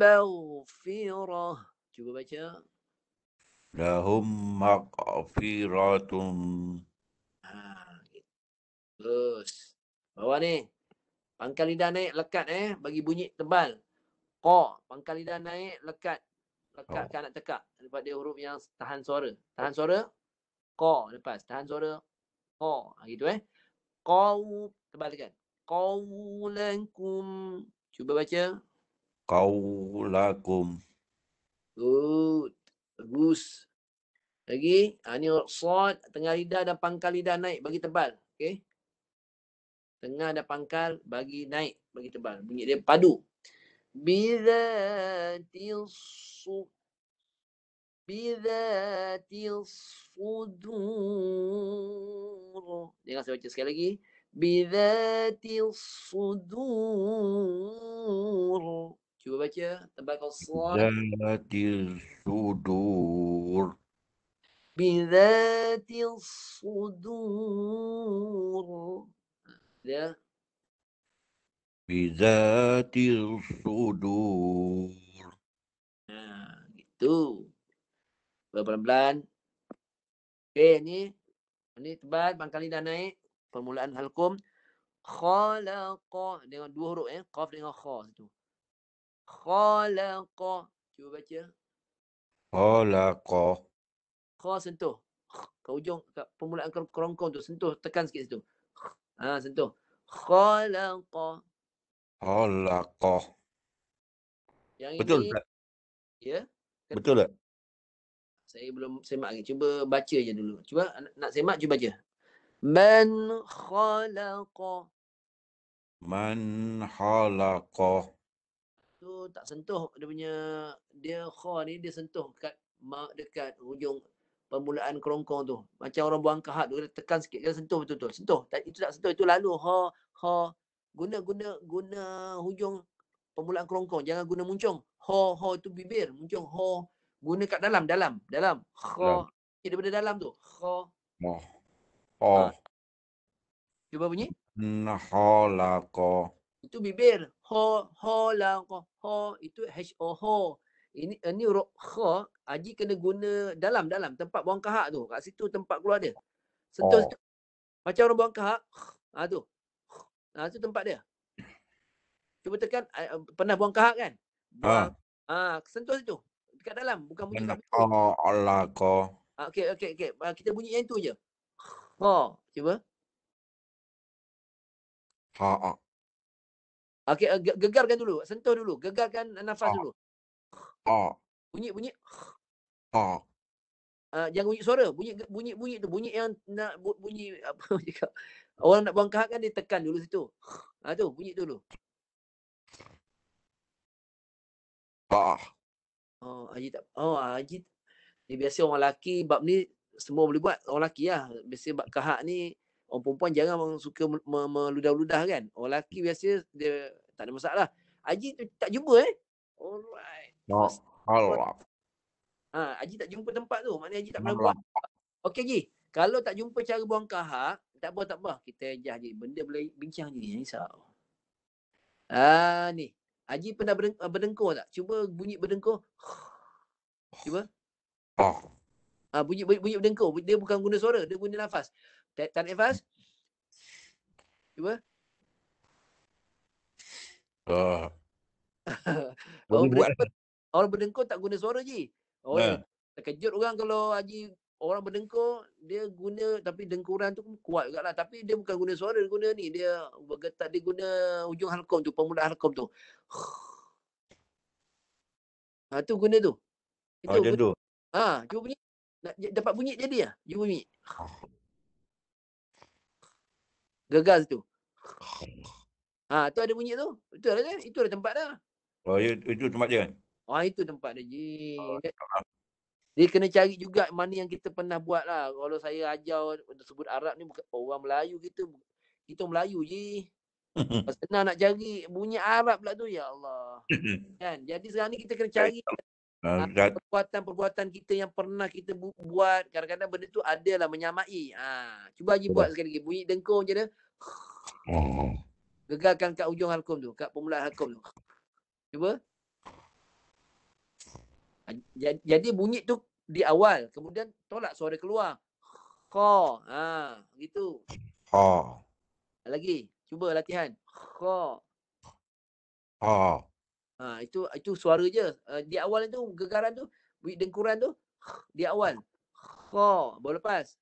maghfirah. Cuba baca. Lahum maghfiratun. Terus. Bawah ni. Pangkal lidah naik, lekat bagi bunyi tebal. Qa. Pangkal lidah naik, lekat ke anak tekak. Lepas dia huruf yang tahan suara. Tahan suara. Qa lepas. Tahan suara. Qa. Gitu Qaw. Tebalkan. Qawlakum. Cuba baca. Qaulakum. Good. Bagus. Lagi. Ni sad. Tengah lidah dan pangkal lidah naik. Bagi tebal. Okay. Tengah dan pangkal bagi naik. Bagi tebal. Bunyi dia padu. Bizatis sudur. Jangan saya baca sekali lagi. Bidzatil sudur. Cuba baca. Tebal sad. Zatil sudur. Bidzatil sudur. Dia. Bizatil sudur. Gitu. Pelan-pelan. Okey, ni tebal. Bangkali dah naik. Permulaan halqum. Khalaqa. Dengan dua huruf Qaf dengan kha situ. Khalaqa. Cuba baca. Khalaqa. Kha sentuh. Ke ujung, kat permulaan kerongkong tu. Sentuh, tekan sikit situ. Sentuh. Khalaqa. Khalaqa. Yang Betul ini, tak? ya. Betul tak? Saya belum semak lagi. Cuba baca je dulu. Cuba, nak semak, cuba baca. Man khalaqa. Man khalaqa. Tu tak sentuh dia punya, dia kha ni dia sentuh dekat hujung permulaan kerongkong tu. Macam orang buang kahat tu, dia tekan sikit, dia sentuh betul-betul. Sentuh. Itu tak sentuh, itu lalu ha. Guna hujung permulaan kerongkong, jangan guna muncung. Ha itu bibir, muncung ha. Guna kat dalam. Kha. Daripada dalam tu. Kha. Oh. Ha. Oh. Cuba bunyi. Man khalaqa. Itu bibir. Ha itu ho. Ini kha, Haji kena guna dalam tempat buang kahak tu. Kat situ tempat keluar dia. Sentuh Oh. situ. Macam orang buang kahak. Tu. Tu tempat dia. Cuba tekan, pernah buang kahak kan? Buang. Sentuh situ. Dekat dalam, bukan bunyi Man kat bibir. khalaqa. Okey. Kita bunyi yang tu je. Ha. Cuba. Ha. Okey, gegarkan dulu. Sentuh dulu. Gegarkan nafas dulu. Ha. Bunyi. Ha. Jangan bunyi suara. Bunyi tu. Bunyi yang nak bunyi apa cakap. Orang nak buang kahak kan dia tekan dulu situ. Tu bunyi tu dulu. Ha. Haji tak. Haji ni biasa orang lelaki bab ni semua boleh buat. Orang lelaki lah. Biasa bab kahak ni orang perempuan jarang suka meludah-ludah kan. Orang lelaki biasa dia tak ada masalah. Haji tu tak jumpa Alright. Haji tak jumpa tempat tu. Maknanya Haji tak pernah buat. Okey Haji. Kalau tak jumpa cara buang kahak, tak apa. Kita ajar Haji. Benda boleh bincang je. Risau. Ni. Haji pernah berdengkur tak? Cuba bunyi berdengkur. Cuba. Bunyi berdengkur. Dia bukan guna suara. Dia guna nafas. Tarik nafas. Cuba. Orang berdengkur tak guna suara je. Terkejut orang kalau Haji orang berdengkur, dia guna, tapi dengkuran tu kuat juga lah. Tapi dia bukan guna suara, dia guna ni. Dia bergetar, dia guna ujung halqum tu, permulaan halqum tu. Tu guna tu. Itu. Macam tu. Cuba bunyi. Dapat bunyi jadi lah. Cuba bunyi. Gegar tu. Tu ada bunyi tu. Betul lah kan? Itu ada tempat dah. Itu tempat dia kan? Itu tempat dia, Ji. Dia kena cari juga mana yang kita pernah buat lah. Kalau saya ajar sebut Arab ni, bukan orang Melayu kita. Kita Melayu je. Senang nak cari bunyi Arab pula tu. Ya Allah. Kan? Jadi sekarang ni kita kena cari perbuatan kita yang pernah kita buat. Kadang-kadang benda tu adalah menyamai. Cuba Haji buat sekali lagi. Bunyi dengkur je dia. Gegarkan kat ujung halqum tu. Kat permulaan halqum tu. Cuba. Jadi bunyi tu di awal. Kemudian tolak suara keluar. Kha. Gitu. Lagi. Cuba latihan. Kha. Itu suara je. Di awal tu, gegaran tu, bunyi dengkuran tu, di awal. Kha. Baru lepas.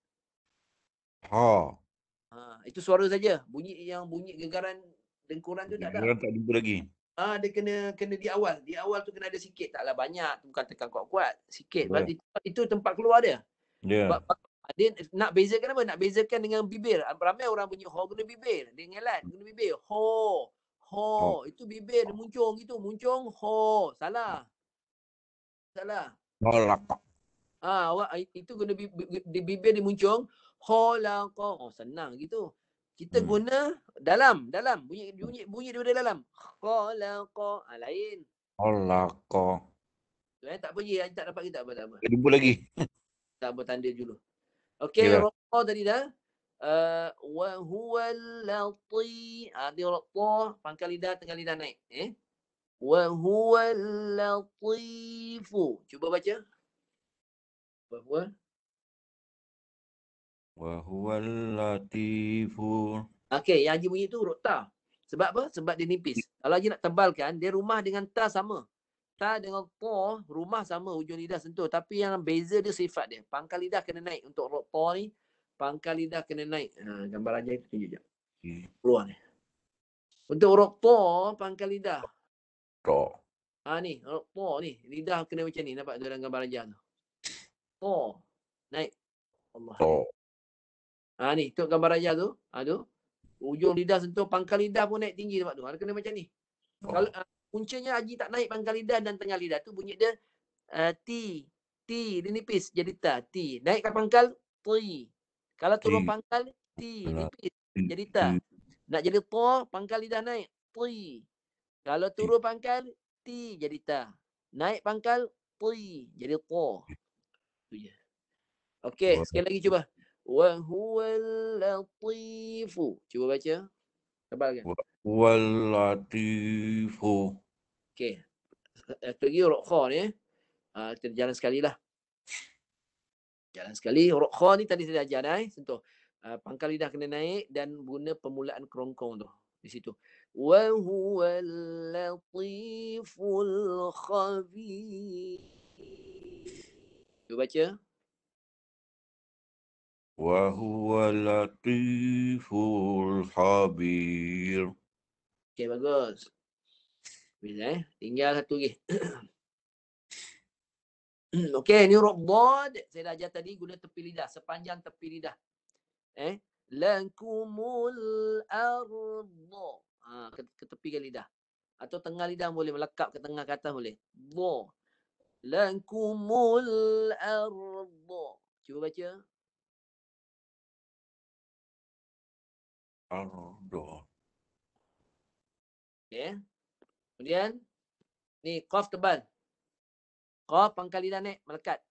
Itu suara saja. Bunyi gegaran dengkuran tu tak ada. Orang tak jumpa lagi. Dia kena di awal. Di awal tu kena ada sikit. Taklah banyak. Bukan tekan kuat-kuat. Sikit. Itu tempat keluar dia. Sebab dia nak bezakan apa? Nak bezakan dengan bibir. Ramai orang bunyi ho guna bibir. Dia ngelat guna bibir. Ho. Itu bibir dia muncung gitu. Muncung ho. Salah. Awak itu guna bibir dia muncung. Ho laqa. Senang gitu. Kita guna dalam. Bunyi daripada dalam. Khalaqa. Lain. Khalaqa. Tak apa je. Tak dapat kita tak apa. Jumpa lagi. Tak apa, tanda dulu. Okey, Yalah. ra tadi dah. Wa huwal lati. Dia ra pangkal lidah, tengah lidah naik. Wa huwal latifu. Cuba baca. Wa huwal latifu. Okey, yang Haji bunyi tu huruf ta. Sebab apa? Sebab dia nipis. Kalau Haji nak tebalkan, dia rumah dengan ta sama. Ta dengan ta, rumah sama, hujung lidah sentuh. Tapi yang beza dia sifat dia. Pangkal lidah kena naik. Untuk huruf ta ni, pangkal lidah kena naik. Gambar aja itu tunjuk je. Keluar ni. Untuk huruf ta, pangkal lidah. Ta. Ni, huruf ta ni. Lidah kena macam ni. Nampak tu dalam gambar aja tu. Ta. Naik. Allah. Ta. Ni, tengok gambar aja tu. Tu. Ujung lidah sentuh, pangkal lidah pun naik tinggi tempat tu. Kena macam ni. Kalau puncanya Haji tak naik pangkal lidah dan tengah lidah tu bunyi dia ti. Ti dia nipis jadi ta. Ti. Naikkan pangkal ti. Kalau turun pangkal ti nipis jadi ta. Nak jadi ta pangkal lidah naik ti. Kalau turun pangkal ti jadi ta. Naik pangkal ti jadi ta. Tu je. Okey, sekali lagi cuba. Wa huwal latifu. Cuba baca. Tebalkan. Wal latifu. Okey. Pergi huruf kha ni. Kita jalan sekali lah. Jalan sekali. Huruf kha ni tadi saya ajar dah. Sentuh. Pangkal lidah kena naik dan guna permulaan kerongkong tu. Di situ. Wa huwal latiful khabir. Cuba baca. Wa huwal latiful khabir. Okey, bagus. Bila tinggal satu lagi. Okey, ni huruf dhad. Saya dah ajar tadi guna tepi lidah, sepanjang tepi lidah. Lakumul arda. Ke tepi lidah. Atau tengah lidah boleh, melekap ke tengah ke atas boleh. Dha. Lakumul arda. Cuba baca. Arda. Okey. Kemudian ni qaf tebal. Qaf pangkal lidah naik melekat.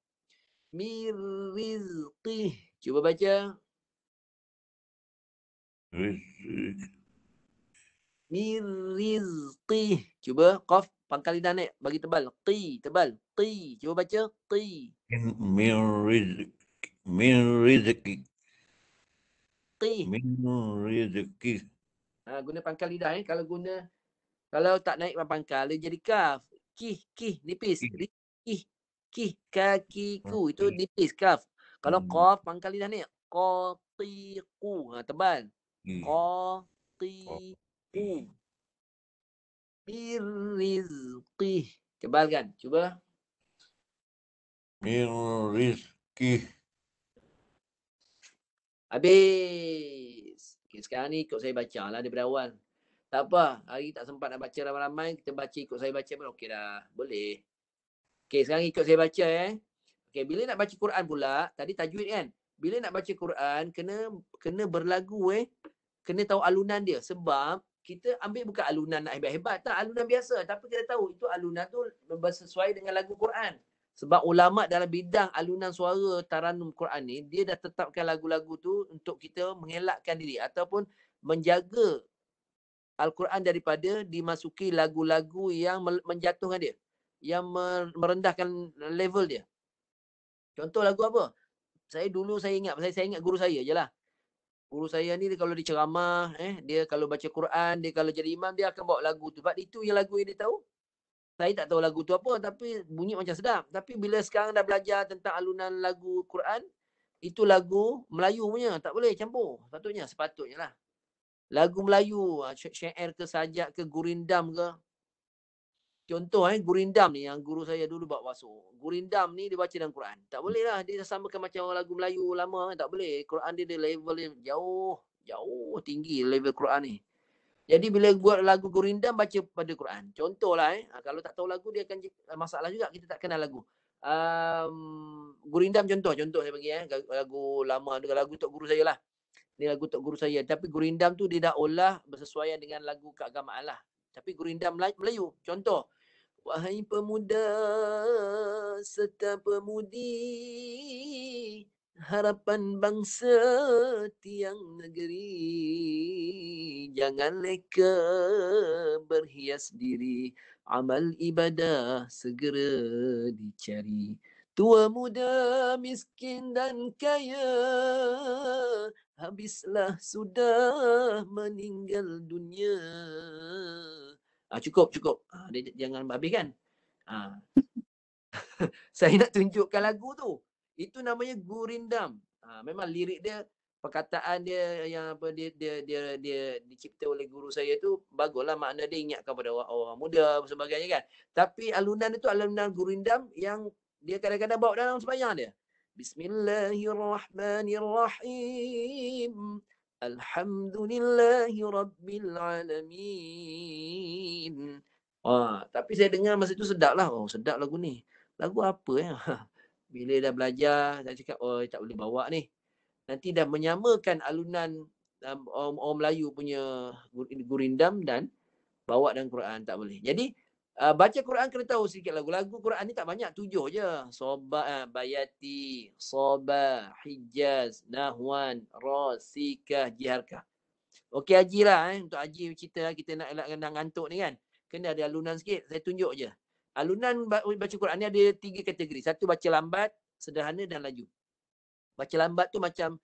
Mirizqih. Cuba baca. Rizq. Mirizqih. Cuba qaf pangkal lidah naik bagi tebal. Qi tebal. Qi. Cuba baca. Qi. Min rizq. Min rizqi. Qi. Min rizqi. Guna pangkal lidah kalau tak naik pangkal dia jadi kaf. Kih nipis. Kih kakiku itu nipis kaf. Kalau qaf pangkal lidah naik qatiqu. Tebal. Qatiqu. Birizqih. Tebalkan. Cuba. Min rizqi. Habis. Okay, sekarang ni ikut saya baca lah daripada awal. Tak apa. Hari tak sempat nak baca ramai-ramai. Kita baca ikut saya baca pun okey dah. Boleh. Okey, sekarang ikut saya baca Okey, bila nak baca Quran pula, tadi tajwid kan. Bila nak baca Quran, kena berlagu kena tahu alunan dia. Sebab kita ambil bukan alunan nak hebat-hebat. Tak, alunan biasa. Tapi kita tahu itu alunan tu bersesuai dengan lagu Quran. Sebab ulama dalam bidang alunan suara taranum Quran ni, dia dah tetapkan lagu-lagu tu untuk kita mengelakkan diri ataupun menjaga Al-Quran daripada dimasuki lagu-lagu yang menjatuhkan dia, yang merendahkan level dia. Contoh lagu apa? Saya ingat guru saya je lah. Guru saya ni dia kalau dia ceramah, dia kalau baca Quran, dia kalau jadi imam, dia akan bawa lagu tu. Sebab itu yang lagu yang dia tahu. Saya tak tahu lagu tu apa, tapi bunyi macam sedap. Tapi bila sekarang dah belajar tentang alunan lagu Quran, itu lagu Melayu punya. Tak boleh campur. Sepatutnya lah. Lagu Melayu, syair ke, sajak ke, gurindam ke. Contoh gurindam ni yang guru saya dulu bawa masuk. Gurindam ni dia baca dalam Quran. Tak boleh lah dia samakan macam lagu Melayu lama. Tak boleh. Quran dia level dia jauh tinggi level Quran ni. Jadi bila buat lagu gurindam baca pada Quran. Contohlah kalau tak tahu lagu dia akan masalah juga kita tak kenal lagu. Gurindam contoh saya bagi lagu lama, lagu untuk guru saya lah. Ni lagu untuk guru saya. Tapi Gurindam tu dia dah olah bersesuaian dengan lagu keagamaan lah. Tapi Gurindam Melayu. Contoh. Wahai pemuda serta pemudi, harapan bangsa tiang negeri, jangan leka berhias diri, amal ibadah segera dicari. Tua muda miskin dan kaya, habislah sudah meninggal dunia. Cukup. Dia jangan habis kan. Saya nak tunjukkan lagu tu. Itu namanya Gurindam. Memang lirik dia, perkataan dia yang apa dia dicipta oleh guru saya tu baguslah, makna dia ingatkan pada orang muda dan sebagainya kan. Tapi alunan itu alunan Gurindam yang dia kadang-kadang bawa dalam sembahyang dia. Bismillahirrahmanirrahim. Alhamdulillahi Rabbil Alamin. Tapi saya dengar masa tu sedap lah. Sedap lagu ni. Lagu apa ya? Bila dah belajar, saya cakap, tak boleh bawa ni. Nanti dah menyamakan alunan orang Melayu punya Gurindam dan bawa dalam Quran. Tak boleh. Jadi, baca Quran kena tahu sikit lagu. Lagu Quran ni tak banyak, 7 je. Soba, Bayati, Soba, Hijaz, Nahwan, Rasikah, Jiharkah. Okey Haji lah. Untuk Haji cerita kita nak ngantuk ni kan. Kena ada alunan sikit. Saya tunjuk je. Alunan baca Quran ni ada 3 kategori. Satu baca lambat, sederhana dan laju. Baca lambat tu macam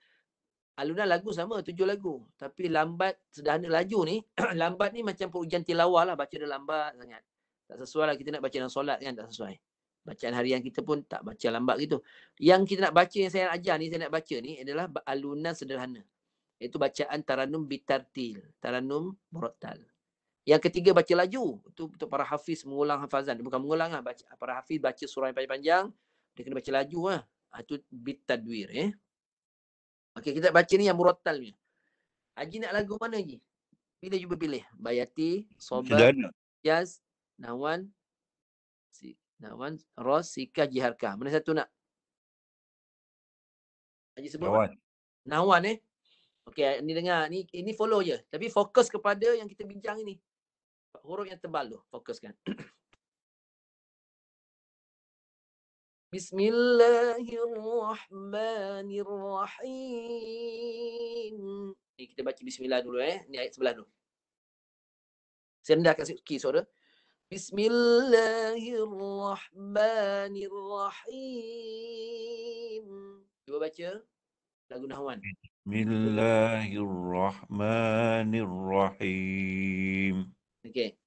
alunan lagu sama, 7 lagu. Tapi lambat, sederhana, laju ni, lambat ni macam perujian tilawah lah. Baca dia lambat sangat. Tak sesuai lah kita nak baca dalam solat kan, tak sesuai. Bacaan harian kita pun tak baca lambat gitu. Yang kita nak baca, yang saya nak ajar ni, saya nak baca ni adalah alunan sederhana. Iaitu bacaan taranum bitartil, taranum murattal. Yang ketiga baca laju. Itu untuk para hafiz mengulang hafazan. Bukan mengulang lah. Para hafiz baca surah yang panjang-panjang. Dia kena baca laju lah. Itu bitadwir. Okey, kita baca ni yang murattal ni. Haji nak lagu mana Haji? Pilih, cuba pilih. Bayati, Sobat, Yaz, Nawan, Ros, Sikah, Jiharkah. Mana satu nak? Haji sebut. Nawan Okey, ni dengar. Ini follow je. Tapi fokus kepada yang kita bincang ini. Huruf yang tebal tu. Fokuskan. Bismillahirrahmanirrahim. Ni kita baca bismillah dulu Ni ayat sebelah tu. Saya rendahkan sikit suara. Bismillahirrahmanirrahim. Cuba baca lagu Nahwan. Bismillahirrahmanirrahim. Okey.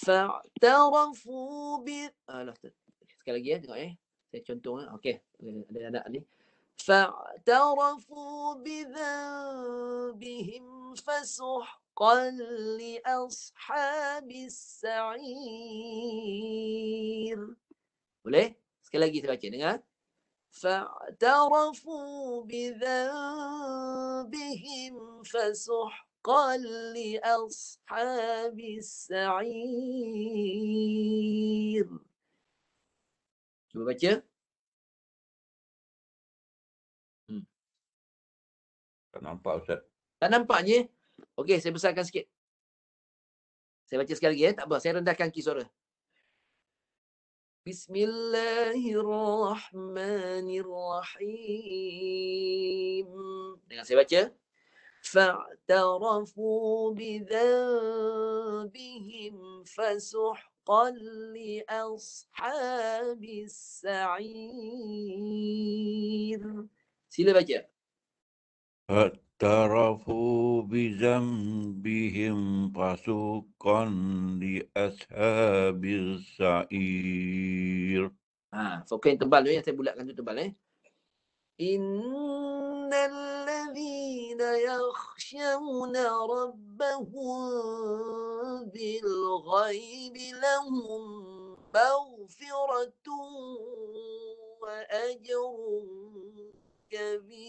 Fa'tarafu bi sekali lagi tengok saya contoh okey, ada anak ni. Fa'tarafu bi dhanbihim fasuhqan li ashabis sa'ir. Boleh? Sekali lagi saya baca, dengar. فاعترفوا بذنبهم فسحقا لأصحاب السعير. Cuba baca. Tak nampak Ustaz. Tak nampaknya? Okey, saya besarkan sikit. Saya baca sekali lagi tak apa. Saya rendahkan suara. Bismillahirrahmanirrahim. Dengar saya baca. Fa'tarafu bidhanbihim fasuhqan li ashabis sa'ir. Sila baca. Fa'tarafu bizambihim fasuqan li ashabis sa'ir. Fokus yang tebal tu yang saya bulatkan tu tebal Innal ladzina yakhshawna rabbahum bil ghaibi lahum maghfiratun wa ajrun kabir.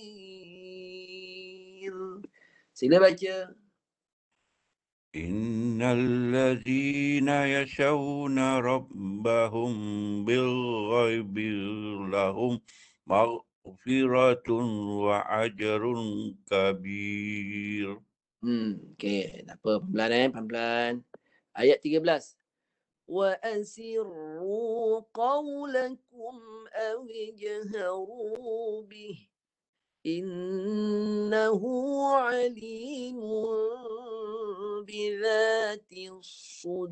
Sila baca. Innal ladzina yashawna rabbahum bil ghaibi lahum مغفرة وأجر كبير. Okey, tak apa, pelan-pelan pelan-pelan. Ayat 13. وأسروا قولكم أو اجهروا به إنه عليم بذات الصدور.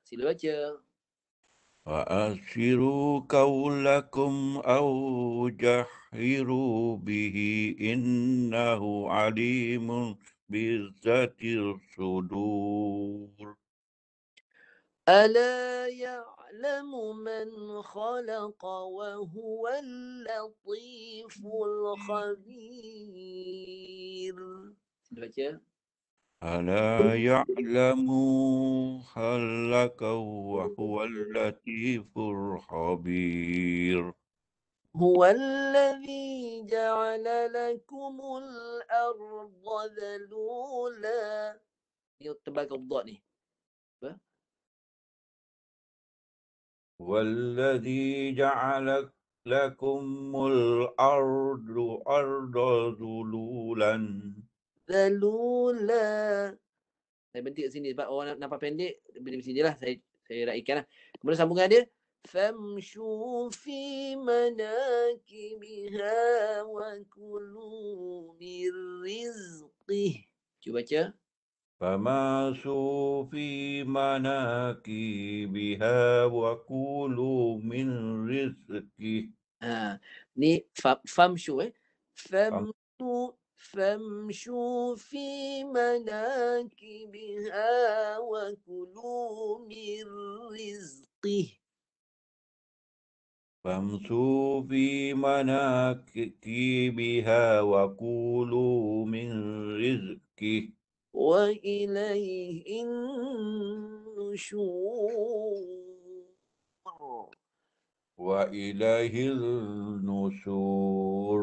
Sila baca. وأسروا قولكم أو جهروا به إنه عليم بذات الصدور. ألا يعلم من خلق وهو اللطيف الخبير. Sila baca. ألا يعلم خلق وهو اللطيف الخبير. هو الذي جعل لكم الأرض ذلولا. Ni tebal ke dot ni? Apa? والذي جعل لكم الأرض ذلولا. Zalula. Saya berhenti kat sini sebab orang nampak pendek, di sini lah saya raikan lah. Kemudian sambungan dia, famshu fi manakibiha wa kulu min rizqih. Cuba baca. فماسوا في مناكبها وكلوا من رزقه. Ni famshu famshu fi manakibiha wa kulu min rizqih. فامسوا في مناكبها وكلوا من رزقه وإليه النشور. وإليه النشور.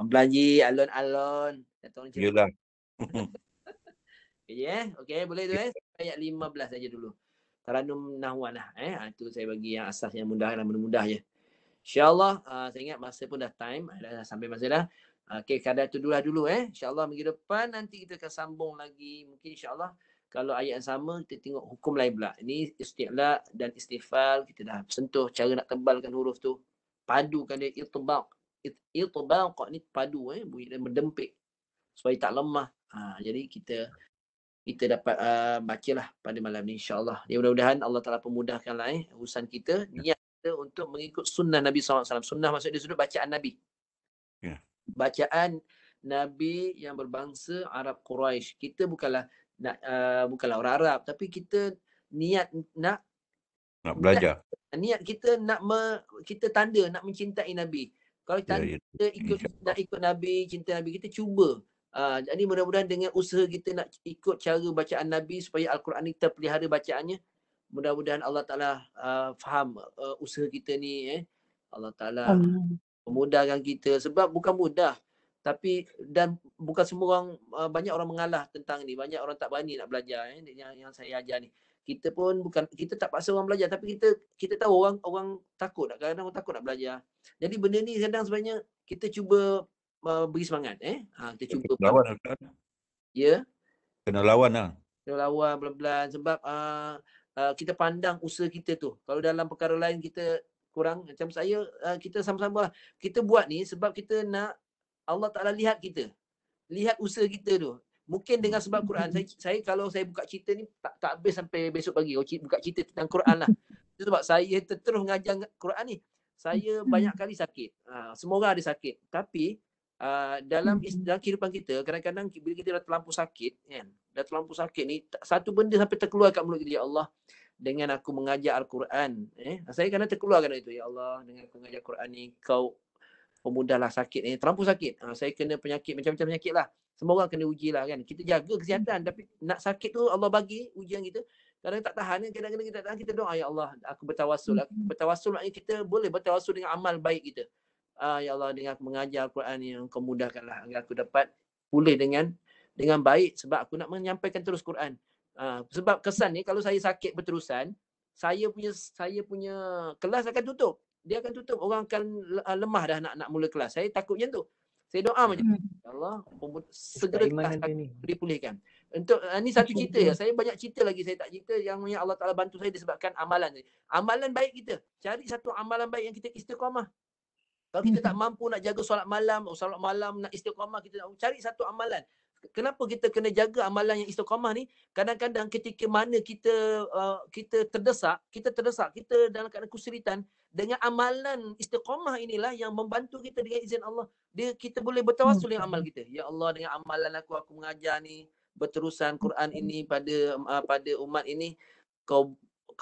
Pelan je, alon-alon. Datang cepat. Yelah. Okey, boleh tu ayat 15 saja dulu. Taranum nahwan lah. Itu saya bagi yang asas yang mudah dan mudah je. InsyaAllah, saya ingat masa pun dah time. Dah sampai masa dah. Okey, kadar tu dulu. InsyaAllah minggu depan nanti kita akan sambung lagi. Mungkin insyaAllah kalau ayat yang sama, kita tengok hukum lain pula. Ini isti'la dan istifal. Kita dah sentuh cara nak tebalkan huruf tu. Padukan dia itbaq. Itbaq ni padu, bunyi dia mendempik. Supaya tak lemah. Jadi kita dapat bacalah pada malam ni insyaAllah. Ya, mudah-mudahan Allah Ta'ala pemudahkanlah urusan kita. Niat kita untuk mengikut sunnah Nabi SAW. Sunnah maksud dia sudut bacaan Nabi. Ya. Bacaan Nabi yang berbangsa Arab Quraisy. Kita bukanlah orang Arab, tapi kita niat nak belajar. Niat kita kita tanda nak mencintai Nabi. Kalau tanda kita nak ikut Nabi, cinta Nabi, kita cuba. Jadi mudah-mudahan dengan usaha kita nak ikut cara bacaan Nabi supaya Al-Quran ni terpelihara bacaannya. Mudah-mudahan Allah Ta'ala faham usaha kita ni. Allah Ta'ala memudahkan kita. Sebab bukan mudah. Tapi dan bukan semua orang, banyak orang mengalah tentang ni. Banyak orang tak berani nak belajar. Yang saya ajar ni. Kita pun kita tak paksa orang belajar. Tapi kita tahu orang takut. Kadang-kadang orang takut nak belajar. Jadi benda ni kadang sebenarnya kita cuba beri semangat. Kita cuba lawan. Ya. Kena lawan lah. Kena lawan pelan-pelan. Sebab kita pandang usaha kita tu. Kalau dalam perkara lain kita kurang. Macam saya, kita sama-sama lah. Kita buat ni sebab kita nak Allah Ta'ala lihat kita. Lihat usaha kita tu. Mungkin dengan sebab Quran. Saya kalau saya buka cerita ni tak habis sampai besok pagi. Buka cerita tentang Quran lah. Itu sebab saya terus mengajar Quran ni. Saya banyak kali sakit. Semua orang ada sakit. Tapi dalam kehidupan kita, kadang-kadang bila kita dah terlampau sakit, kan? Dah terlampau sakit ni, satu benda sampai terkeluar kat mulut kita, ya Allah, dengan aku mengajar Al-Quran. Saya kadang terkeluar kadang itu, ya Allah, dengan aku mengajar Quran ni, kau pemudahlah sakit ni, terlampau sakit. Saya kena penyakit, macam-macam penyakit lah. Semua orang kena uji lah kan. Kita jaga kesihatan, tapi nak sakit tu Allah bagi ujian kita. Kadang tak tahan, kadang-kadang kita tak tahan, kita doa, ya Allah, aku bertawassul. Bertawassul maknanya kita boleh bertawassul dengan amal baik kita. Ya Allah, dengan aku mengajar Al-Quran ni, Engkau mudahkanlah agar aku dapat pulih dengan baik, sebab aku nak menyampaikan terus Quran. Sebab kesan ni, kalau saya sakit berterusan, saya punya kelas akan tutup. dia akan tutup. Orang akan lemah dah nak mula kelas. Saya takut macam tu. Saya doa macam tu. Ya Allah, segera Iman kelas nanti ni. dipulihkan. Untuk ni satu cerita ya. Saya banyak cerita lagi saya tak cerita yang Allah Taala bantu saya disebabkan amalan ni. Amalan baik kita. Cari satu amalan baik yang kita istiqamah. Kalau kita tak mampu nak jaga solat malam nak istiqamah, kita nak cari satu amalan. Kenapa kita kena jaga amalan yang istiqamah ni? Kadang-kadang ketika mana kita terdesak, kita dalam keadaan kesulitan, dengan amalan istiqamah inilah yang membantu kita dengan izin Allah. Kita boleh bertawassul dengan amal kita. Ya Allah, dengan amalan aku mengajar ni, berterusan Quran ini pada umat ini, kau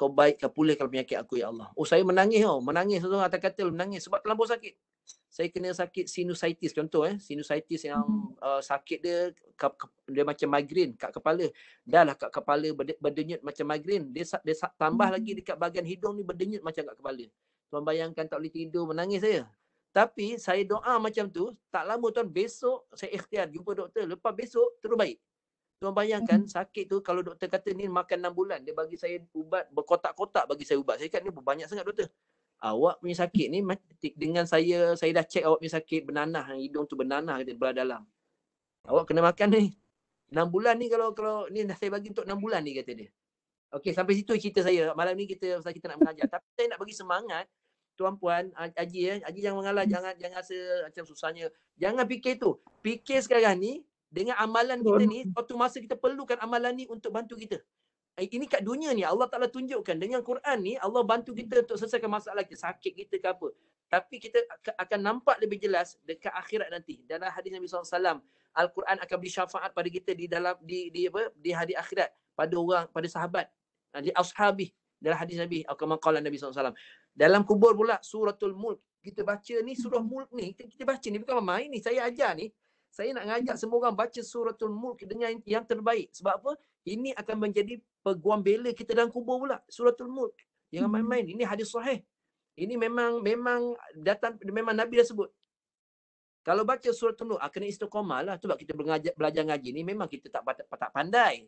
baik, kau pulihkan penyakit aku ya Allah. Oh, saya menangis seorang atas katil menangis sebab terlampau sakit. Saya kena sakit sinusitis contoh sinusitis yang sakit dia macam migraine kat kepala. Dah lah kat kepala berdenyut macam migraine, dia tambah lagi dekat bahagian hidung ni berdenyut macam kat kepala. Tuan bayangkan tak boleh tidur, menangis saya. Tapi saya doa macam tu, tak lama tuan, besok saya ikhtiar jumpa doktor, lepas besok terus baik. Tuan bayangkan sakit tu, kalau doktor kata ni makan 6 bulan, dia bagi saya ubat berkotak-kotak, bagi saya ubat. Saya kata ni banyak sangat doktor. Awak punya sakit ni dengan saya dah check awak punya sakit bernanah, hidung tu bernanah di belah dalam. Awak kena makan ni 6 bulan ni, kalau ni dah saya bagi untuk 6 bulan ni, kata dia. Okey, sampai situ cerita saya. Malam ni kita nak mengajar. Tapi saya nak bagi semangat tuan-puan, Haji jangan mengalah, jangan rasa macam susahnya. Jangan fikir tu. Fikir sekarang ni dengan amalan kita ni, suatu masa kita perlukan amalan ni untuk bantu kita. Ini kat dunia ni Allah Ta'ala tunjukkan dengan Quran ni, Allah bantu kita untuk selesaikan masalah kita, sakit kita ke apa. Tapi kita akan nampak lebih jelas dekat akhirat nanti. Dalam hadis Nabi SAW, Al-Quran akan beri syafaat pada kita di hari akhirat, pada sahabat, di ashabih, dalam hadis Nabi, kama qala Nabi SAW. Dalam kubur pula suratul Mulk. Kita baca ni surah Mulk ni, kita baca ni bukan main ni, saya ajar ni. Saya nak ngajak semua orang baca suratul Mulk dengan yang terbaik. Sebab apa? Ini akan menjadi peguam bela kita dalam kubur pula. Suratul Mulk. Jangan main-main. Ini hadis sahih. Ini memang Nabi dah sebut. Kalau baca suratul Mulk, kena istiqamah lah. Sebab kita belajar ngaji ni memang kita tak pandai.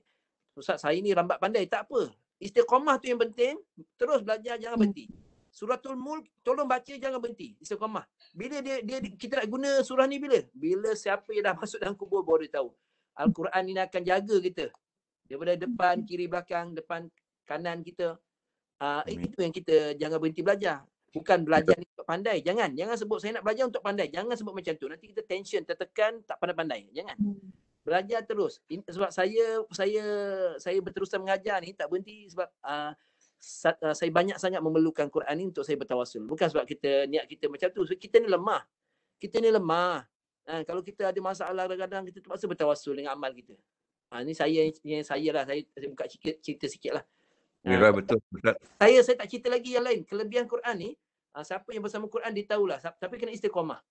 Ustaz, saya ni rambat pandai. Tak apa. Istiqamah tu yang penting. Terus belajar, jangan berhenti. Suratul Mulk, tolong baca, jangan berhenti. Istiqamah. Bila kita nak guna surah ni bila? Bila siapa yang dah masuk dalam kubur baru dia tahu. Al-Quran ini akan jaga kita. Daripada depan, kiri, belakang, depan, kanan kita. Itu yang kita jangan berhenti belajar. Bukan belajar ni untuk pandai. Jangan sebut saya nak belajar untuk pandai. Jangan sebut macam tu. Nanti kita tension, tertekan, tak pandai-pandai. Jangan. Belajar terus. Sebab saya berterusan mengajar ni tak berhenti sebab saya banyak sangat memerlukan Quran ni untuk saya bertawassul. Bukan sebab niat kita macam tu. Sebab kita ni lemah. Kalau kita ada masalah kadang-kadang kita terpaksa bertawassul dengan amal kita. Ni saya lah. Saya buka cerita sikit lah. Kira betul Ustaz. Saya tak cerita lagi yang lain. Kelebihan Quran ni, siapa yang bersama Quran dia tahulah. Tapi kena istiqamah.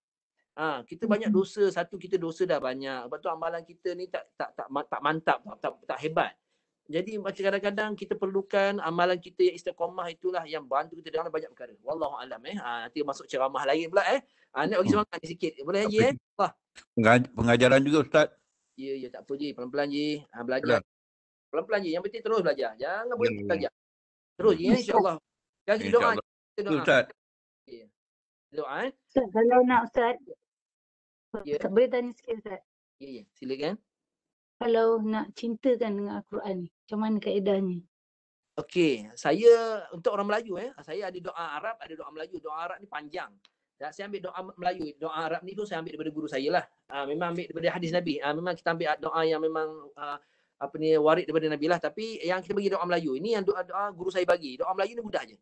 Kita banyak dosa. Satu, kita dosa dah banyak. Lepas tu amalan kita ni tak mantap, tak hebat. Jadi macam kadang-kadang kita perlukan amalan kita yang istiqamah, itulah yang bantu kita dalam banyak perkara. Wallahu alam. Nanti masuk ceramah lain pula. Nak bagi semangat ni sikit. Boleh Haji Pengajaran juga Ustaz. Ya, tak apa Ji. Pelan-pelan Ji. Belajar. Pelan-pelan Ji. Yang penting terus belajar. Jangan berhenti belajar. Terus Ji, insya-Allah. Jangan doa. Ustaz. Doa. Ustaz, kalau nak Ustaz. Ya. Boleh tanya sikit Ustaz? Ya, silakan. Kalau nak cintakan dengan Al-Quran ni, macam mana kaedahnya? Okey, saya untuk orang Melayu saya ada doa Arab, ada doa Melayu. Doa Arab ni panjang. Saya ambil doa Melayu, doa Arab ni tu saya ambil daripada guru saya lah. Memang ambil daripada hadis Nabi. Memang kita ambil doa yang memang warid daripada Nabi lah. Tapi yang kita bagi doa Melayu, ini yang doa guru saya bagi. Doa Melayu ni mudah je.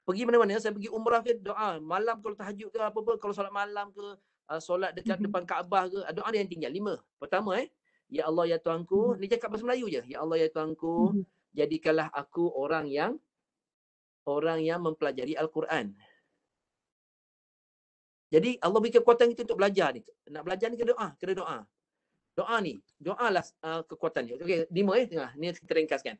Pergi mana-mana, saya pergi umrah ke, doa malam kalau tahajud ke apa-apa, kalau solat malam ke, solat dekat depan Kaabah ke, doa dia yang tinggal 5. Pertama ya Allah ya Tuhanku, ni cakap bahasa Melayu je. Ya Allah ya Tuhanku, jadikanlah aku orang yang mempelajari Al-Quran. Jadi Allah beri kekuatan kita untuk belajar ni. Nak belajar ni kena doa. Doa ni, doalah kekuatan dia. Okey, 5 tengah. Ni kita ringkaskan.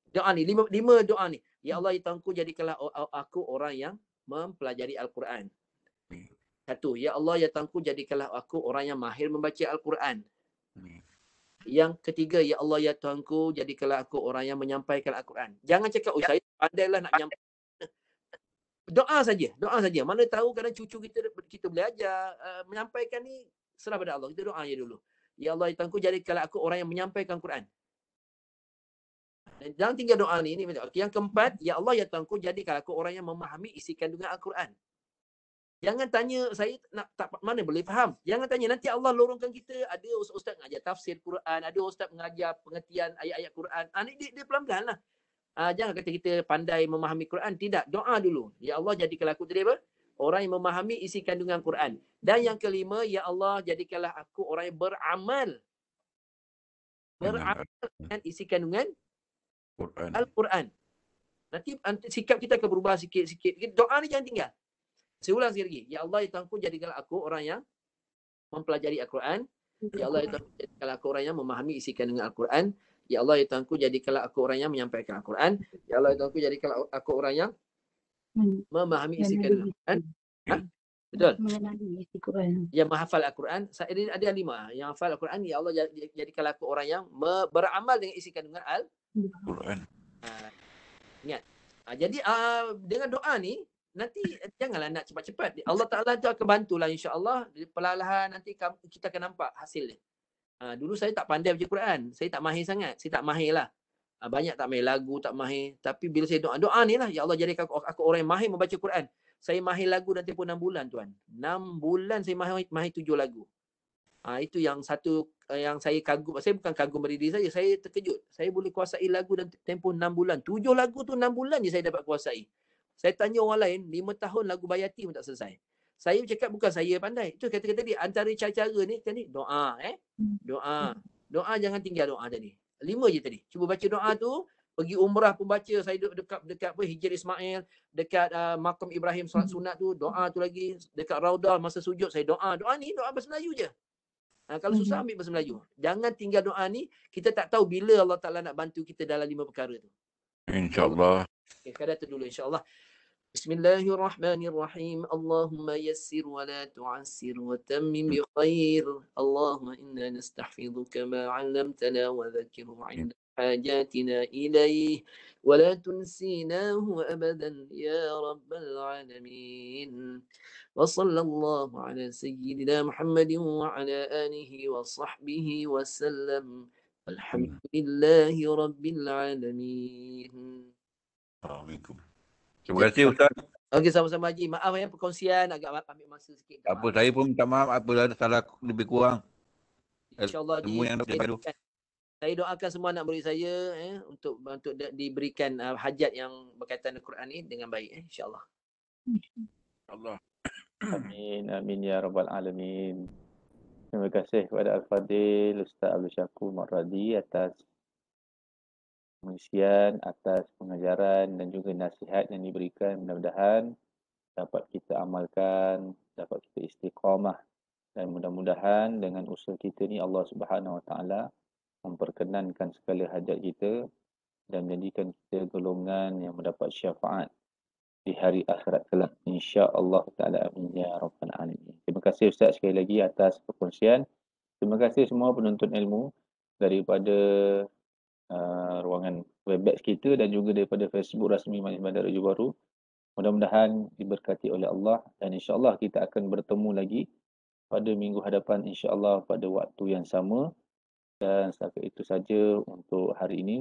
Doa ni, 5 doa ni. Ya Allah ya Tuhanku, jadikanlah aku orang yang mempelajari Al-Quran. 1. Ya Allah ya Tuhanku, jadikanlah aku orang yang mahir membaca Al-Quran. Yang ketiga, ya Allah ya Tuhanku, jadikanlah aku orang yang menyampaikan Al-Quran. Jangan cakap, saya pandailah nak menyampaikan. Doa saja. Mana tahu kadang cucu kita belajar menyampaikan ni serah pada Allah. Kita doa je dulu. Ya Allah, ya Tuhanku, jadikanlah aku orang yang menyampaikan Quran. Dan jangan tinggal doa ni. Yang keempat, ya Allah, ya Tuhanku, jadikanlah aku orang yang memahami isi kandungan Al-Quran. Jangan tanya saya mana boleh faham. Jangan tanya, nanti Allah lorongkan kita. Ada ustaz mengajar tafsir Quran, ada ustaz mengajar pengertian ayat-ayat Quran. Dia pelan-pelan lah. Jangan kata kita pandai memahami Quran. Tidak, doa dulu. Ya Allah, jadikanlah aku apa? Orang yang memahami isi kandungan Quran. Dan yang kelima, ya Allah, jadikanlah aku orang yang beramal. Beramal dengan isi kandungan Al-Quran. Nanti sikap kita akan berubah sikit-sikit. Doa ni jangan tinggal. Saya ulang sekali lagi. Ya Allah, ya Tuhanku, jadikanlah aku orang yang mempelajari Al-Quran. Ya Allah, ya Tuhanku, jadikanlah aku orang yang memahami isi kandungan Al-Quran. Ya Allah, ya Tuhanku, jadikanlah aku orang yang menyampaikan Al-Quran. Ya Allah, ya Tuhanku, jadikanlah aku orang yang memahami isi kandungan Al-Quran. Betul? Mengenali isi Quran. Yang menghafal Al-Quran. Ada 5. Yang hafal Al-Quran, ya Allah, jadikanlah aku orang yang beramal dengan isi kandungan Al-Quran. Ingat. Jadi dengan doa ni, nanti janganlah nak cepat-cepat. Allah Ta'ala tu akan bantulah, insya-Allah. Perlahan-lahan nanti kita akan nampak hasil dia. Dulu saya tak pandai baca Quran. Saya tak mahir sangat. Saya tak mahir lah. Banyak tak mahir lagu, tak mahir. Tapi bila saya doa ni lah. Ya Allah, jadikan aku orang yang mahir membaca Quran. Saya mahir lagu dalam tempoh 6 bulan, tuan. 6 bulan saya mahir 7 lagu. Itu yang satu yang saya kagum. Saya bukan kagum berdiri saja. Saya terkejut. Saya boleh kuasai lagu dalam tempoh 6 bulan. 7 lagu tu 6 bulan je saya dapat kuasai. Saya tanya orang lain, 5 tahun lagu Bayati pun tak selesai. Saya cakap bukan saya pandai. Itu kata-kata tadi, antara cara-cara ni, doa. Doa jangan tinggal doa tadi. 5 je tadi. Cuba baca doa tu, pergi umrah pun baca. Saya duduk dekat Hijr Ismail, dekat makam Ibrahim solat sunat tu, doa tu lagi. Dekat Raudah masa sujud, saya doa. Doa ni, doa bahasa Melayu je. Kalau susah, ambil bahasa Melayu. Jangan tinggal doa ni, kita tak tahu bila Allah Ta'ala nak bantu kita dalam 5 perkara tu. InsyaAllah. Okay, kadang tu dulu insyaAllah. Bismillahirrahmanirrahim. Allahumma yassir wa la tu'assir wa tammim bi khair. Allahumma inna nastahfidhuka ma 'allamtana wa dhakirhu 'inda hajatina ilayh wa la tunsinahu abadan ya rabbal alamin. Wa sallallahu ala sayyidina Muhammadin wa ala alihi wa sahbihi wa sallam. Alhamdulillahi rabbil alamin. Assalamualaikum. Terima kasih Ustaz. Okey, sama-sama Haji. Maaf perkongsian agak ambil masa sikit. Apa saya pun minta maaf apabila ada salah lebih kurang. InsyaAllah Semua yang saya doakan semua anak murid saya untuk diberikan hajat yang berkaitan dengan Quran ini dengan baik insya-Allah. Allah. Amin, amin ya rabbal alamin. Terima kasih kepada Al-Fadil Ustaz Abdul Syakur Maradi atas pengisian, atas pengajaran dan juga nasihat yang diberikan. Mudah-mudahan dapat kita amalkan, dapat kita istiqamah, dan mudah-mudahan dengan usaha kita ni Allah Subhanahu Wa Taala memperkenankan segala hajat kita dan menjadikan kita golongan yang mendapat syafaat di hari akhirat kelak, insya-Allah taala. Amin ya rabbal alamin. Terima kasih Ustaz sekali lagi atas perkongsian. Terima kasih semua penuntut ilmu daripada ruangan Webex kita dan juga daripada Facebook rasmi Majlis Bandar Raja Baru. Mudah-mudahan diberkati oleh Allah dan insya-Allah kita akan bertemu lagi pada minggu hadapan insya-Allah pada waktu yang sama. Dan setakat itu saja untuk hari ini.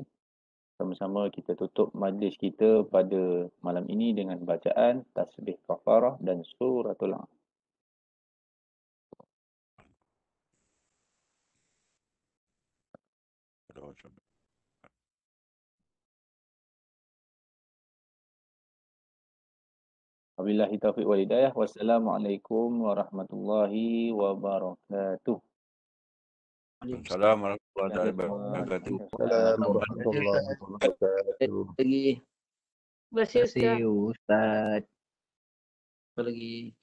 Sama-sama kita tutup majlis kita pada malam ini dengan bacaan tasbih kafarah dan suratul Al. Wabillahi taufiq wal hidayah. Wassalamualaikum warahmatullahi wabarakatuh. Assalamualaikum warahmatullahi wabarakatuh. Assalamualaikum warahmatullahi wabarakatuh. Lagi. Terima kasih Ustaz. Ustaz. Apa lagi?